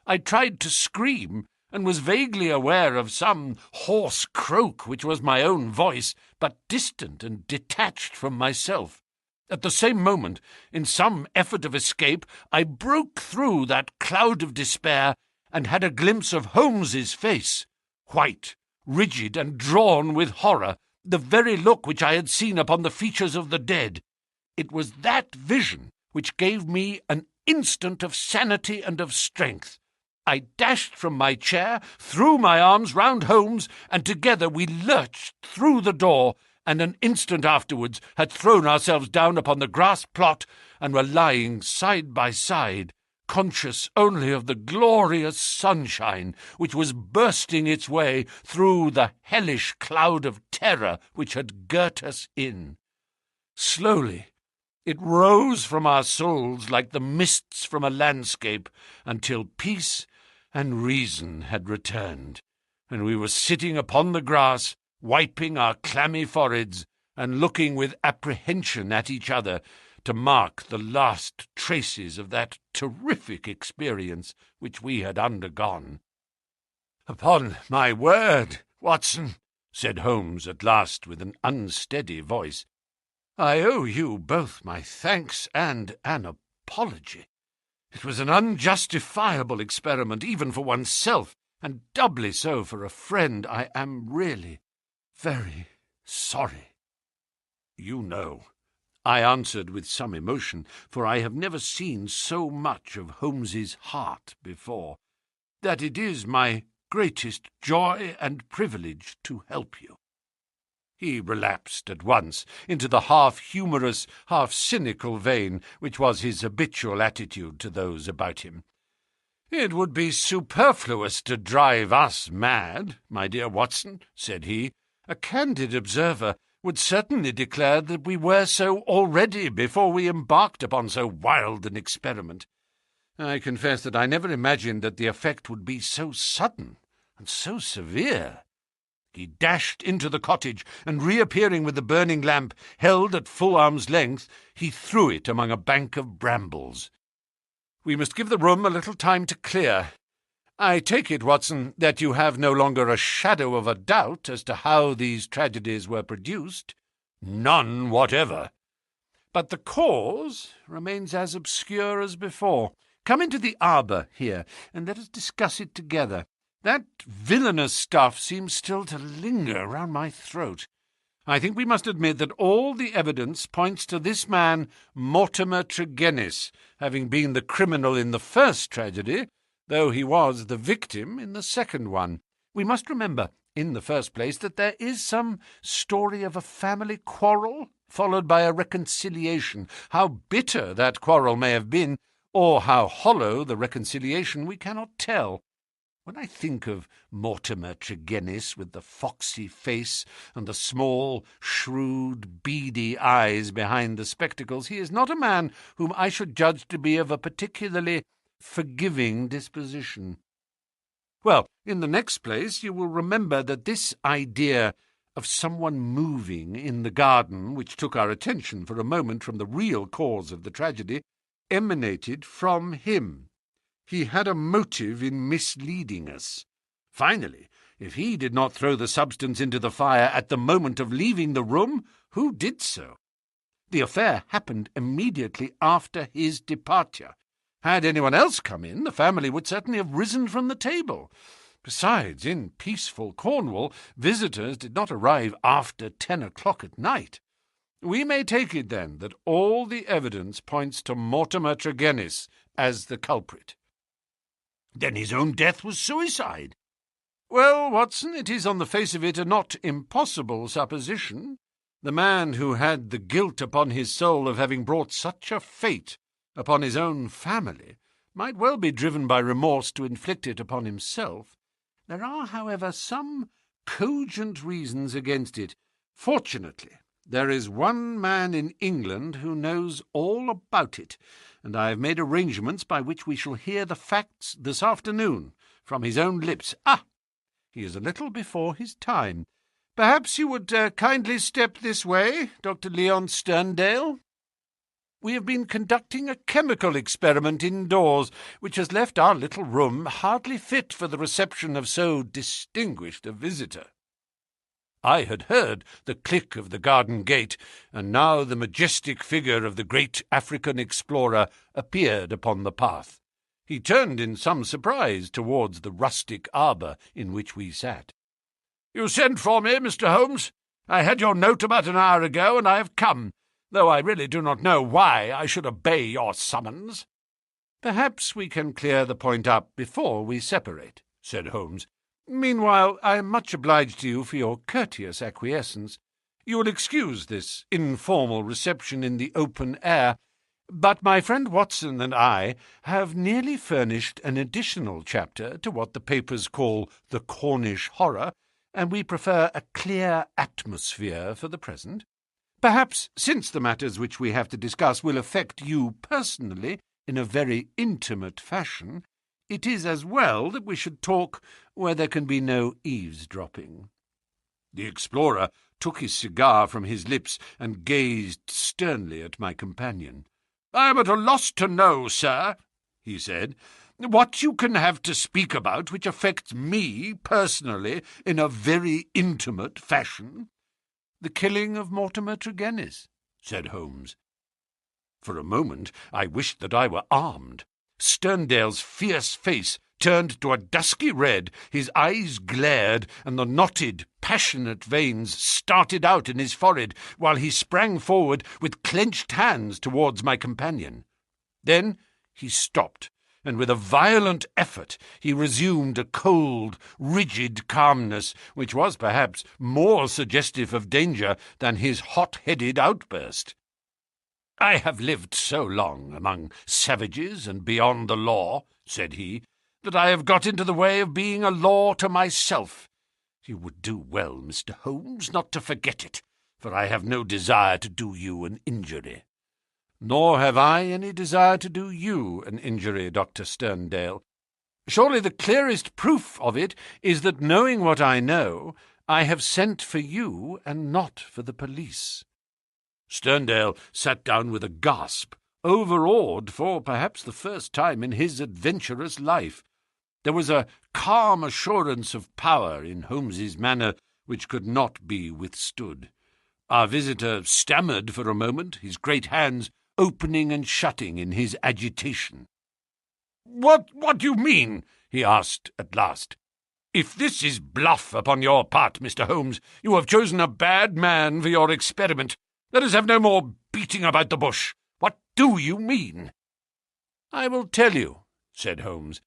I tried to scream, and was vaguely aware of some hoarse croak which was my own voice, but distant and detached from myself. At the same moment, in some effort of escape, I broke through that cloud of despair and had a glimpse of Holmes's face, white, rigid, and drawn with horror, the very look which I had seen upon the features of the dead. It was that vision which gave me an instant of sanity and of strength. I dashed from my chair, threw my arms round Holmes, and together we lurched through the door, and an instant afterwards had thrown ourselves down upon the grass plot and were lying side by side, conscious only of the glorious sunshine which was bursting its way through the hellish cloud of terror which had girt us in. Slowly it rose from our souls like the mists from a landscape, until peace and reason had returned, and we were sitting upon the grass, wiping our clammy foreheads and looking with apprehension at each other to mark the last traces of that terrific experience which we had undergone. "Upon my word, Watson," said Holmes at last with an unsteady voice, "I owe you both my thanks and an apology. It was an unjustifiable experiment even for oneself, and doubly so for a friend. I am really very sorry." "You know," I answered with some emotion, for I have never seen so much of Holmes's heart before, "that it is my greatest joy and privilege to help you." He relapsed at once into the half-humorous, half-cynical vein which was his habitual attitude to those about him. "It would be superfluous to drive us mad, my dear Watson," said he. "A candid observer would certainly declare that we were so already before we embarked upon so wild an experiment. I confess that I never imagined that the effect would be so sudden and so severe." He dashed into the cottage, and reappearing with the burning lamp held at full arm's length, he threw it among a bank of brambles. "We must give the room a little time to clear. I take it, Watson, that you have no longer a shadow of a doubt as to how these tragedies were produced?" "None whatever." "But the cause remains as obscure as before. Come into the arbour here, and let us discuss it together. That villainous stuff seems still to linger round my throat. I think we must admit that all the evidence points to this man, Mortimer Tregennis, having been the criminal in the first tragedy, though he was the victim in the second one. We must remember, in the first place, that there is some story of a family quarrel, followed by a reconciliation. How bitter that quarrel may have been, or how hollow the reconciliation, we cannot tell. When I think of Mortimer Tregennis with the foxy face and the small, shrewd, beady eyes behind the spectacles, he is not a man whom I should judge to be of a particularly forgiving disposition. Well, in the next place, you will remember that this idea of someone moving in the garden, which took our attention for a moment from the real cause of the tragedy, emanated from him. He had a motive in misleading us. Finally, if he did not throw the substance into the fire at the moment of leaving the room, who did so? The affair happened immediately after his departure. Had anyone else come in, the family would certainly have risen from the table. Besides, in peaceful Cornwall, visitors did not arrive after 10 o'clock at night. We may take it, then, that all the evidence points to Mortimer Tregennis as the culprit. Then his own death was suicide. Well, Watson, it is on the face of it a not impossible supposition. The man who had the guilt upon his soul of having brought such a fate upon his own family might well be driven by remorse to inflict it upon himself. There are, however, some cogent reasons against it. Fortunately, there is one man in England who knows all about it, and I have made arrangements by which we shall hear the facts this afternoon from his own lips. Ah, he is a little before his time. Perhaps you would kindly step this way, Dr. Leon Sterndale? We have been conducting a chemical experiment indoors, which has left our little room hardly fit for the reception of so distinguished a visitor." I had heard the click of the garden gate, and now the majestic figure of the great African explorer appeared upon the path. He turned in some surprise towards the rustic arbour in which we sat. "You sent for me, Mr. Holmes. I had your note about an hour ago, and I have come. though I really do not know why I should obey your summons." "Perhaps we can clear the point up before we separate," said Holmes. "Meanwhile, I am much obliged to you for your courteous acquiescence. You will excuse this informal reception in the open air, but my friend Watson and I have nearly furnished an additional chapter to what the papers call the Cornish horror, and we prefer a clear atmosphere for the present. Perhaps, since the matters which we have to discuss will affect you personally in a very intimate fashion, it is as well that we should talk where there can be no eavesdropping." The explorer took his cigar from his lips and gazed sternly at my companion. "I am at a loss to know, sir," he said, "what you can have to speak about which affects me personally in a very intimate fashion." "The killing of Mortimer Tregennis," said Holmes. For a moment I wished that I were armed. Sterndale's fierce face turned to a dusky red, his eyes glared, and the knotted, passionate veins started out in his forehead, while he sprang forward with clenched hands towards my companion. Then he stopped, and with a violent effort he resumed a cold, rigid calmness, which was perhaps more suggestive of danger than his hot-headed outburst. "I have lived so long among savages and beyond the law," said he, "that I have got into the way of being a law to myself. You would do well, Mr. Holmes, not to forget it, for I have no desire to do you an injury." "Nor have I any desire to do you an injury, Dr. Sterndale. Surely the clearest proof of it is that, knowing what I know, I have sent for you and not for the police." Sterndale sat down with a gasp, overawed for perhaps the first time in his adventurous life. There was a calm assurance of power in Holmes's manner which could not be withstood. Our visitor stammered for a moment, his great hands opening and shutting in his agitation. What do you mean?" he asked at last. "If this is bluff upon your part, Mr. Holmes, you have chosen a bad man for your experiment. Let us have no more beating about the bush. What do you mean?" "I will tell you," said Holmes,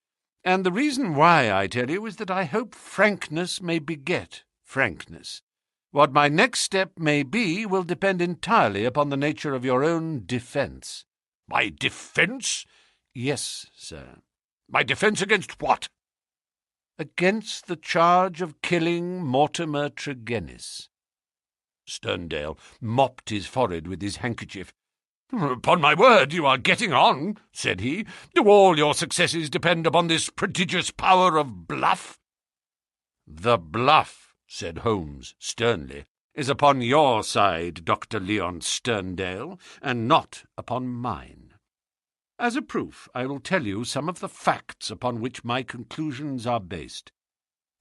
"and the reason why I tell you is that I hope frankness may beget frankness. What my next step may be will depend entirely upon the nature of your own defence." "My defence?" "Yes, sir." "My defence against what?" "Against the charge of killing Mortimer Tregennis." Sterndale mopped his forehead with his handkerchief. "Upon my word, you are getting on," said he. "Do all your successes depend upon this prodigious power of bluff?" "The bluff," said Holmes sternly, "is upon your side, Dr. Leon Sterndale, and not upon mine. As a proof, I will tell you some of the facts upon which my conclusions are based.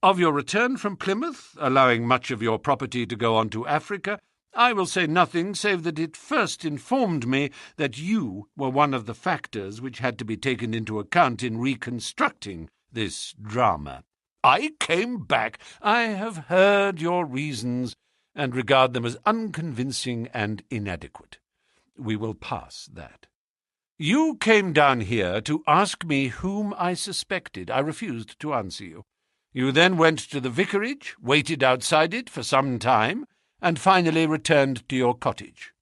Of your return from Plymouth, allowing much of your property to go on to Africa, I will say nothing save that it first informed me that you were one of the factors which had to be taken into account in reconstructing this drama. I came back. I have heard your reasons, and regard them as unconvincing and inadequate. We will pass that. You came down here to ask me whom I suspected. I refused to answer you. You then went to the vicarage, waited outside it for some time, and finally returned to your cottage."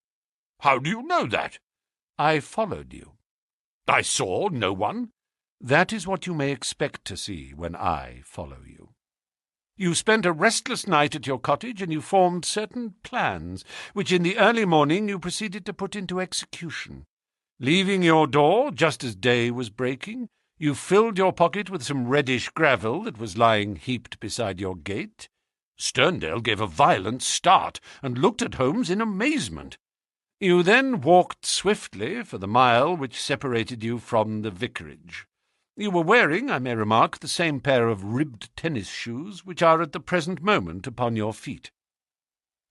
"How do you know that?" "I followed you." "I saw no one." "That is what you may expect to see when I follow you. You spent a restless night at your cottage, and you formed certain plans, which in the early morning you proceeded to put into execution. Leaving your door just as day was breaking, you filled your pocket with some reddish gravel that was lying heaped beside your gate." Sterndale gave a violent start and looked at Holmes in amazement. "You then walked swiftly for the mile which separated you from the vicarage. You were wearing, I may remark, the same pair of ribbed tennis shoes which are at the present moment upon your feet.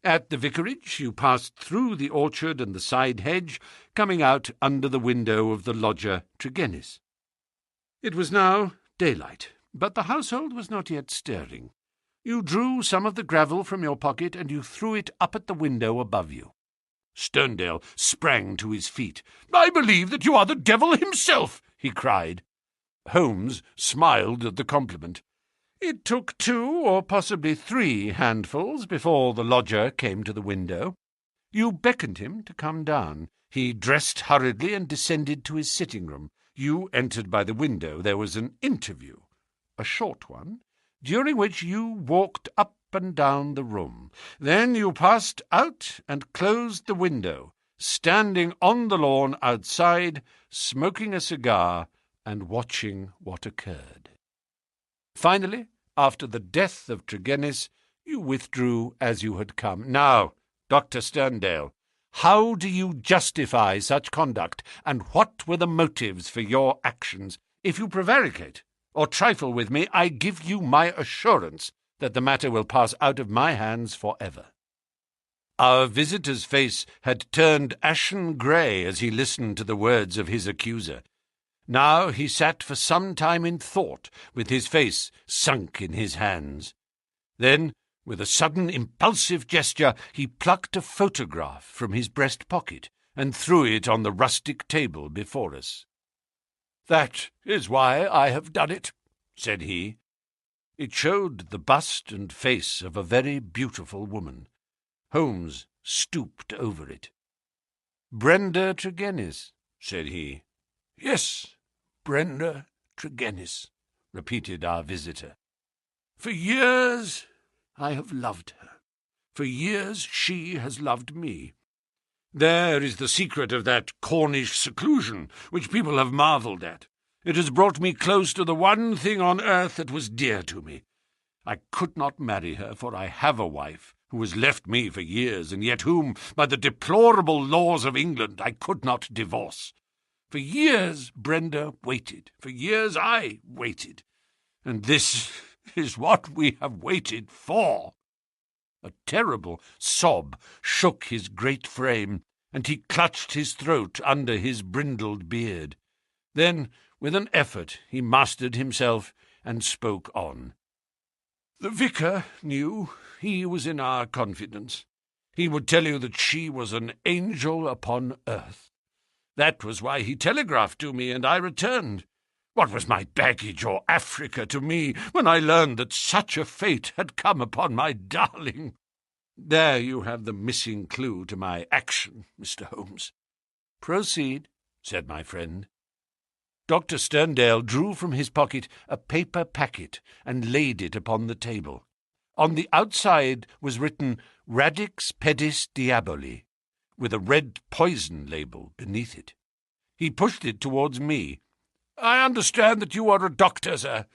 At the vicarage you passed through the orchard and the side hedge, coming out under the window of the lodger Tregennis. It was now daylight, but the household was not yet stirring. You drew some of the gravel from your pocket, and you threw it up at the window above you. Sterndale sprang to his feet. "I believe that you are the devil himself," he cried. Holmes smiled at the compliment. It took 2 or possibly 3 handfuls before the lodger came to the window. You beckoned him to come down. He dressed hurriedly and descended to his sitting-room. You entered by the window. There was an interview, a short one, during which you walked up and down the room. Then you passed out and closed the window, standing on the lawn outside, smoking a cigar and watching what occurred. Finally, after the death of Tregennis, you withdrew as you had come. Now, Dr. Sterndale, how do you justify such conduct, and what were the motives for your actions? If you prevaricate or trifle with me, I give you my assurance that the matter will pass out of my hands forever." Our visitor's face had turned ashen grey as he listened to the words of his accuser. Now he sat for some time in thought, with his face sunk in his hands. Then, with a sudden impulsive gesture, he plucked a photograph from his breast pocket and threw it on the rustic table before us. "That is why I have done it," said he. It showed the bust and face of a very beautiful woman. Holmes stooped over it. "Brenda Tregennis," said he. "Yes, Brenda Tregennis," repeated our visitor. "For years I have loved her. For years she has loved me. There is the secret of that Cornish seclusion which people have marvelled at. It has brought me close to the one thing on earth that was dear to me. I could not marry her, for I have a wife who has left me for years, and yet whom, by the deplorable laws of England, I could not divorce. For years Brenda waited. For years I waited. And this is what we have waited for." A terrible sob shook his great frame, and he clutched his throat under his brindled beard. Then, with an effort, he mastered himself and spoke on. "The vicar knew. He was in our confidence. He would tell you that she was an angel upon earth. That was why he telegraphed to me, and I returned. What was my baggage or Africa to me when I learned that such a fate had come upon my darling? There you have the missing clue to my action, Mr. Holmes." "Proceed," said my friend. Dr. Sterndale drew from his pocket a paper packet and laid it upon the table. On the outside was written Radix Pedis Diaboli, with a red poison label beneath it. He pushed it towards me. "I understand that you are a doctor, sir.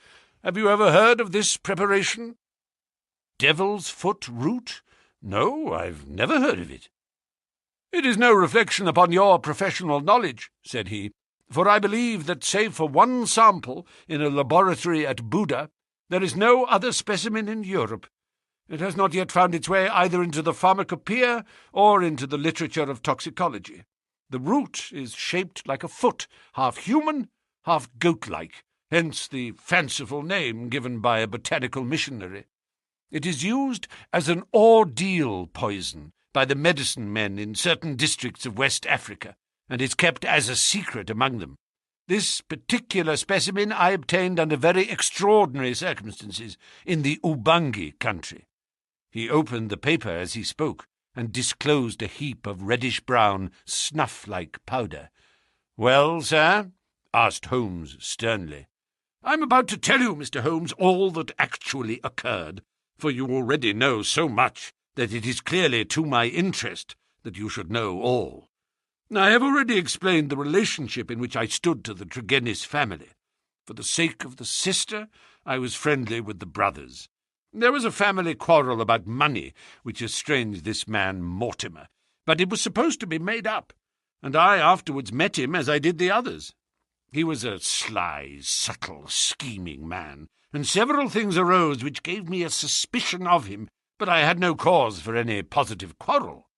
Have you ever heard of this preparation?" "Devil's foot root? No, I've never heard of it." "It is no reflection upon your professional knowledge," said he, "for I believe that, save for one sample in a laboratory at Buda, there is no other specimen in Europe. It has not yet found its way either into the pharmacopoeia or into the literature of toxicology. The root is shaped like a foot, half human, half goat-like, hence the fanciful name given by a botanical missionary. It is used as an ordeal poison by the medicine men in certain districts of West Africa, and is kept as a secret among them. This particular specimen I obtained under very extraordinary circumstances in the Ubangi country." He opened the paper as he spoke, and disclosed a heap of reddish-brown, snuff-like powder. "Well, sir?" asked Holmes sternly. "I am about to tell you, Mr. Holmes, all that actually occurred, for you already know so much that it is clearly to my interest that you should know all. I have already explained the relationship in which I stood to the Tregennis family. For the sake of the sister, I was friendly with the brothers. There was a family quarrel about money which estranged this man Mortimer, but it was supposed to be made up, and I afterwards met him as I did the others. He was a sly, subtle, scheming man, and several things arose which gave me a suspicion of him, but I had no cause for any positive quarrel.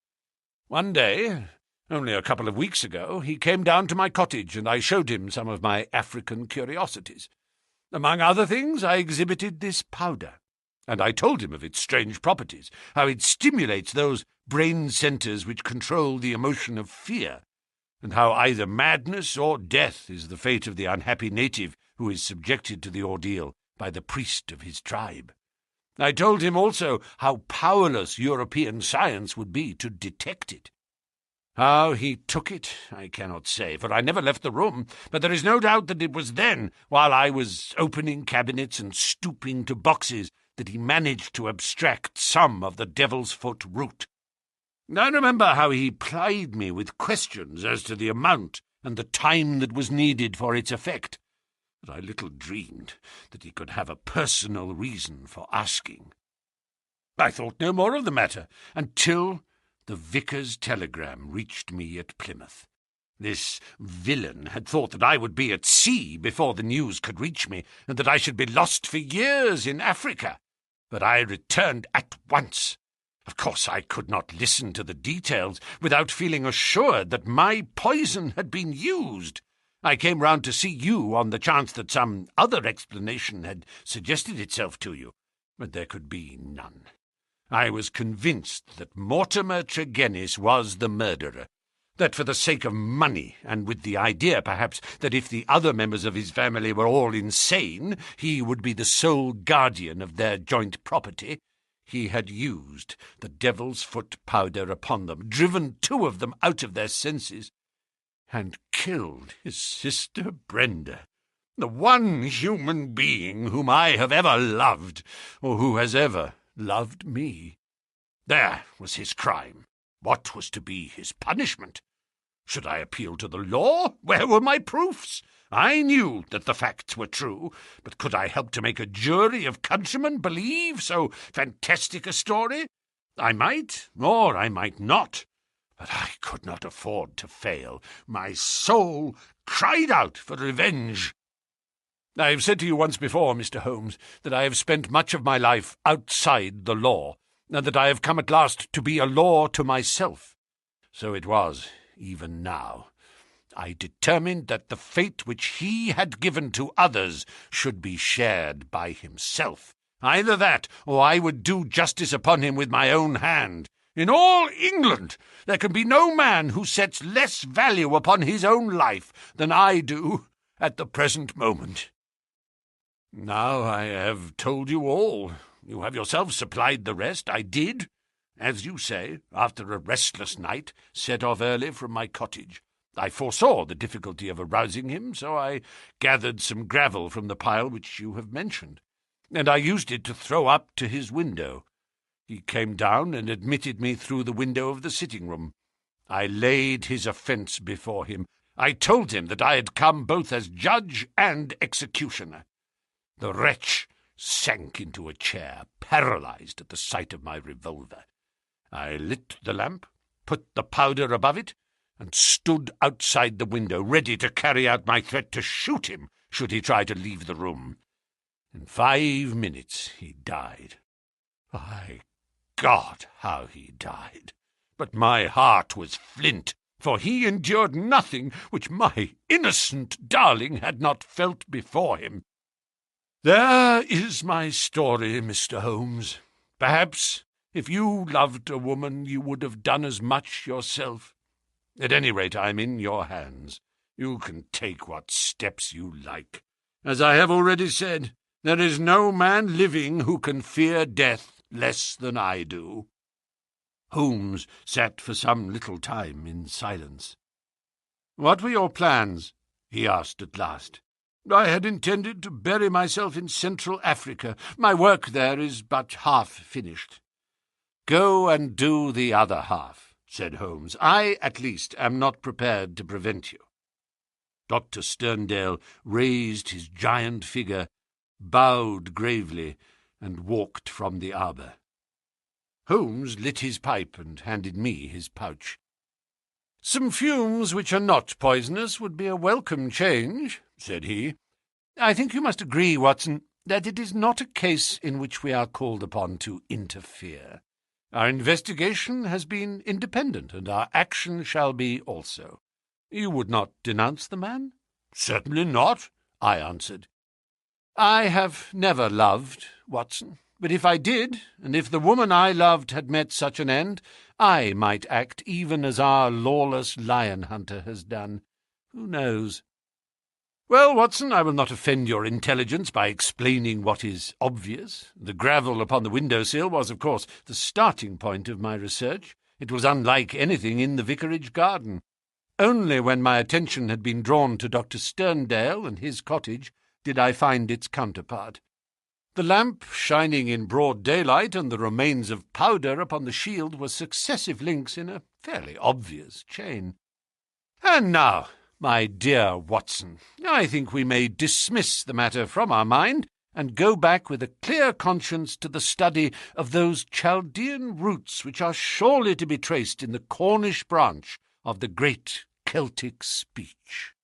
One day, only a couple of weeks ago, he came down to my cottage, and I showed him some of my African curiosities. Among other things, I exhibited this powder, and I told him of its strange properties, how it stimulates those brain centres which control the emotion of fear, and how either madness or death is the fate of the unhappy native who is subjected to the ordeal by the priest of his tribe. I told him also how powerless European science would be to detect it. How he took it, I cannot say, for I never left the room, but there is no doubt that it was then, while I was opening cabinets and stooping to boxes, that he managed to abstract some of the devil's foot root. I remember how he plied me with questions as to the amount and the time that was needed for its effect, but I little dreamed that he could have a personal reason for asking. I thought no more of the matter until the vicar's telegram reached me at Plymouth. This villain had thought that I would be at sea before the news could reach me, and that I should be lost for years in Africa. But I returned at once. Of course, I could not listen to the details without feeling assured that my poison had been used. I came round to see you on the chance that some other explanation had suggested itself to you, but there could be none. I was convinced that Mortimer Tregennis was the murderer, that for the sake of money, and with the idea, perhaps, that if the other members of his family were all insane, he would be the sole guardian of their joint property, he had used the devil's foot powder upon them, driven 2 of them out of their senses, and killed his sister Brenda, the one human being whom I have ever loved, or who has ever loved me. There was his crime. What was to be his punishment? Should I appeal to the law? Where were my proofs? I knew that the facts were true, but could I help to make a jury of countrymen believe so fantastic a story? I might, or I might not, but I could not afford to fail. My soul cried out for revenge. I have said to you once before, Mr. Holmes, that I have spent much of my life outside the law, and that I have come at last to be a law to myself. So it was even now. I determined that the fate which he had given to others should be shared by himself. Either that, or I would do justice upon him with my own hand. In all England there can be no man who sets less value upon his own life than I do at the present moment. Now I have told you all. You have yourself supplied the rest. I did, as you say, after a restless night, set off early from my cottage. I foresaw the difficulty of arousing him, so I gathered some gravel from the pile which you have mentioned, and I used it to throw up to his window. He came down and admitted me through the window of the sitting-room. I laid his offence before him. I told him that I had come both as judge and executioner. The wretch sank into a chair, paralyzed at the sight of my revolver. I lit the lamp, put the powder above it, and stood outside the window, ready to carry out my threat to shoot him should he try to leave the room. In 5 minutes he died. By God, how he died! But my heart was flint, for he endured nothing which my innocent darling had not felt before him. There is my story, Mr. Holmes. Perhaps, if you loved a woman, you would have done as much yourself. At any rate, I am in your hands. You can take what steps you like. As I have already said, there is no man living who can fear death less than I do. Holmes sat for some little time in silence. "What were your plans?" he asked at last. "I had intended to bury myself in Central Africa. My work there is but half finished." "Go and do the other half," said Holmes. "I, at least, am not prepared to prevent you." Dr. Sterndale raised his giant figure, bowed gravely, and walked from the arbour. Holmes lit his pipe and handed me his pouch. "Some fumes which are not poisonous would be a welcome change," said he. "I think you must agree, Watson, that it is not a case in which we are called upon to interfere. Our investigation has been independent, and our action shall be also. You would not denounce the man?" "Certainly not," I answered. "I have never loved, Watson, But if I did, and if the woman I loved had met such an end, I might act even as our lawless lion-hunter has done. Who knows? Well, Watson, I will not offend your intelligence by explaining what is obvious. The gravel upon the window-sill was, of course, the starting point of my research. It was unlike anything in the vicarage garden. Only when my attention had been drawn to Dr. Sterndale and his cottage did I find its counterpart. The lamp shining in broad daylight and the remains of powder upon the shield were successive links in a fairly obvious chain. And now, my dear Watson, I think we may dismiss the matter from our mind and go back with a clear conscience to the study of those Chaldean roots which are surely to be traced in the Cornish branch of the great Celtic speech.